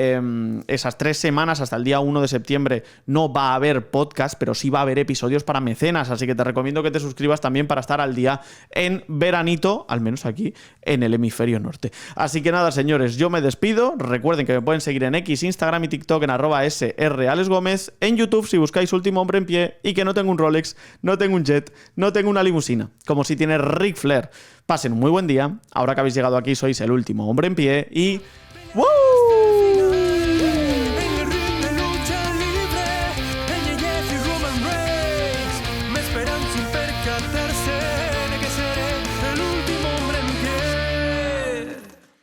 esas 3 semanas hasta el día 1 de septiembre no va a haber podcast, pero sí va a haber episodios para mecenas, así que te recomiendo que te suscribas también para estar al día en veranito, al menos aquí en el hemisferio norte. Así que nada, señores, yo me despido. Recuerden que me pueden seguir en X, Instagram y TikTok en @sralesgomez, en YouTube si buscáis Último Hombre en Pie, y que no tengo un Rolex, no tengo un jet, no tengo una limusina, como si tiene Ric Flair. Pasen un muy buen día. Ahora que habéis llegado aquí sois el Último Hombre en Pie y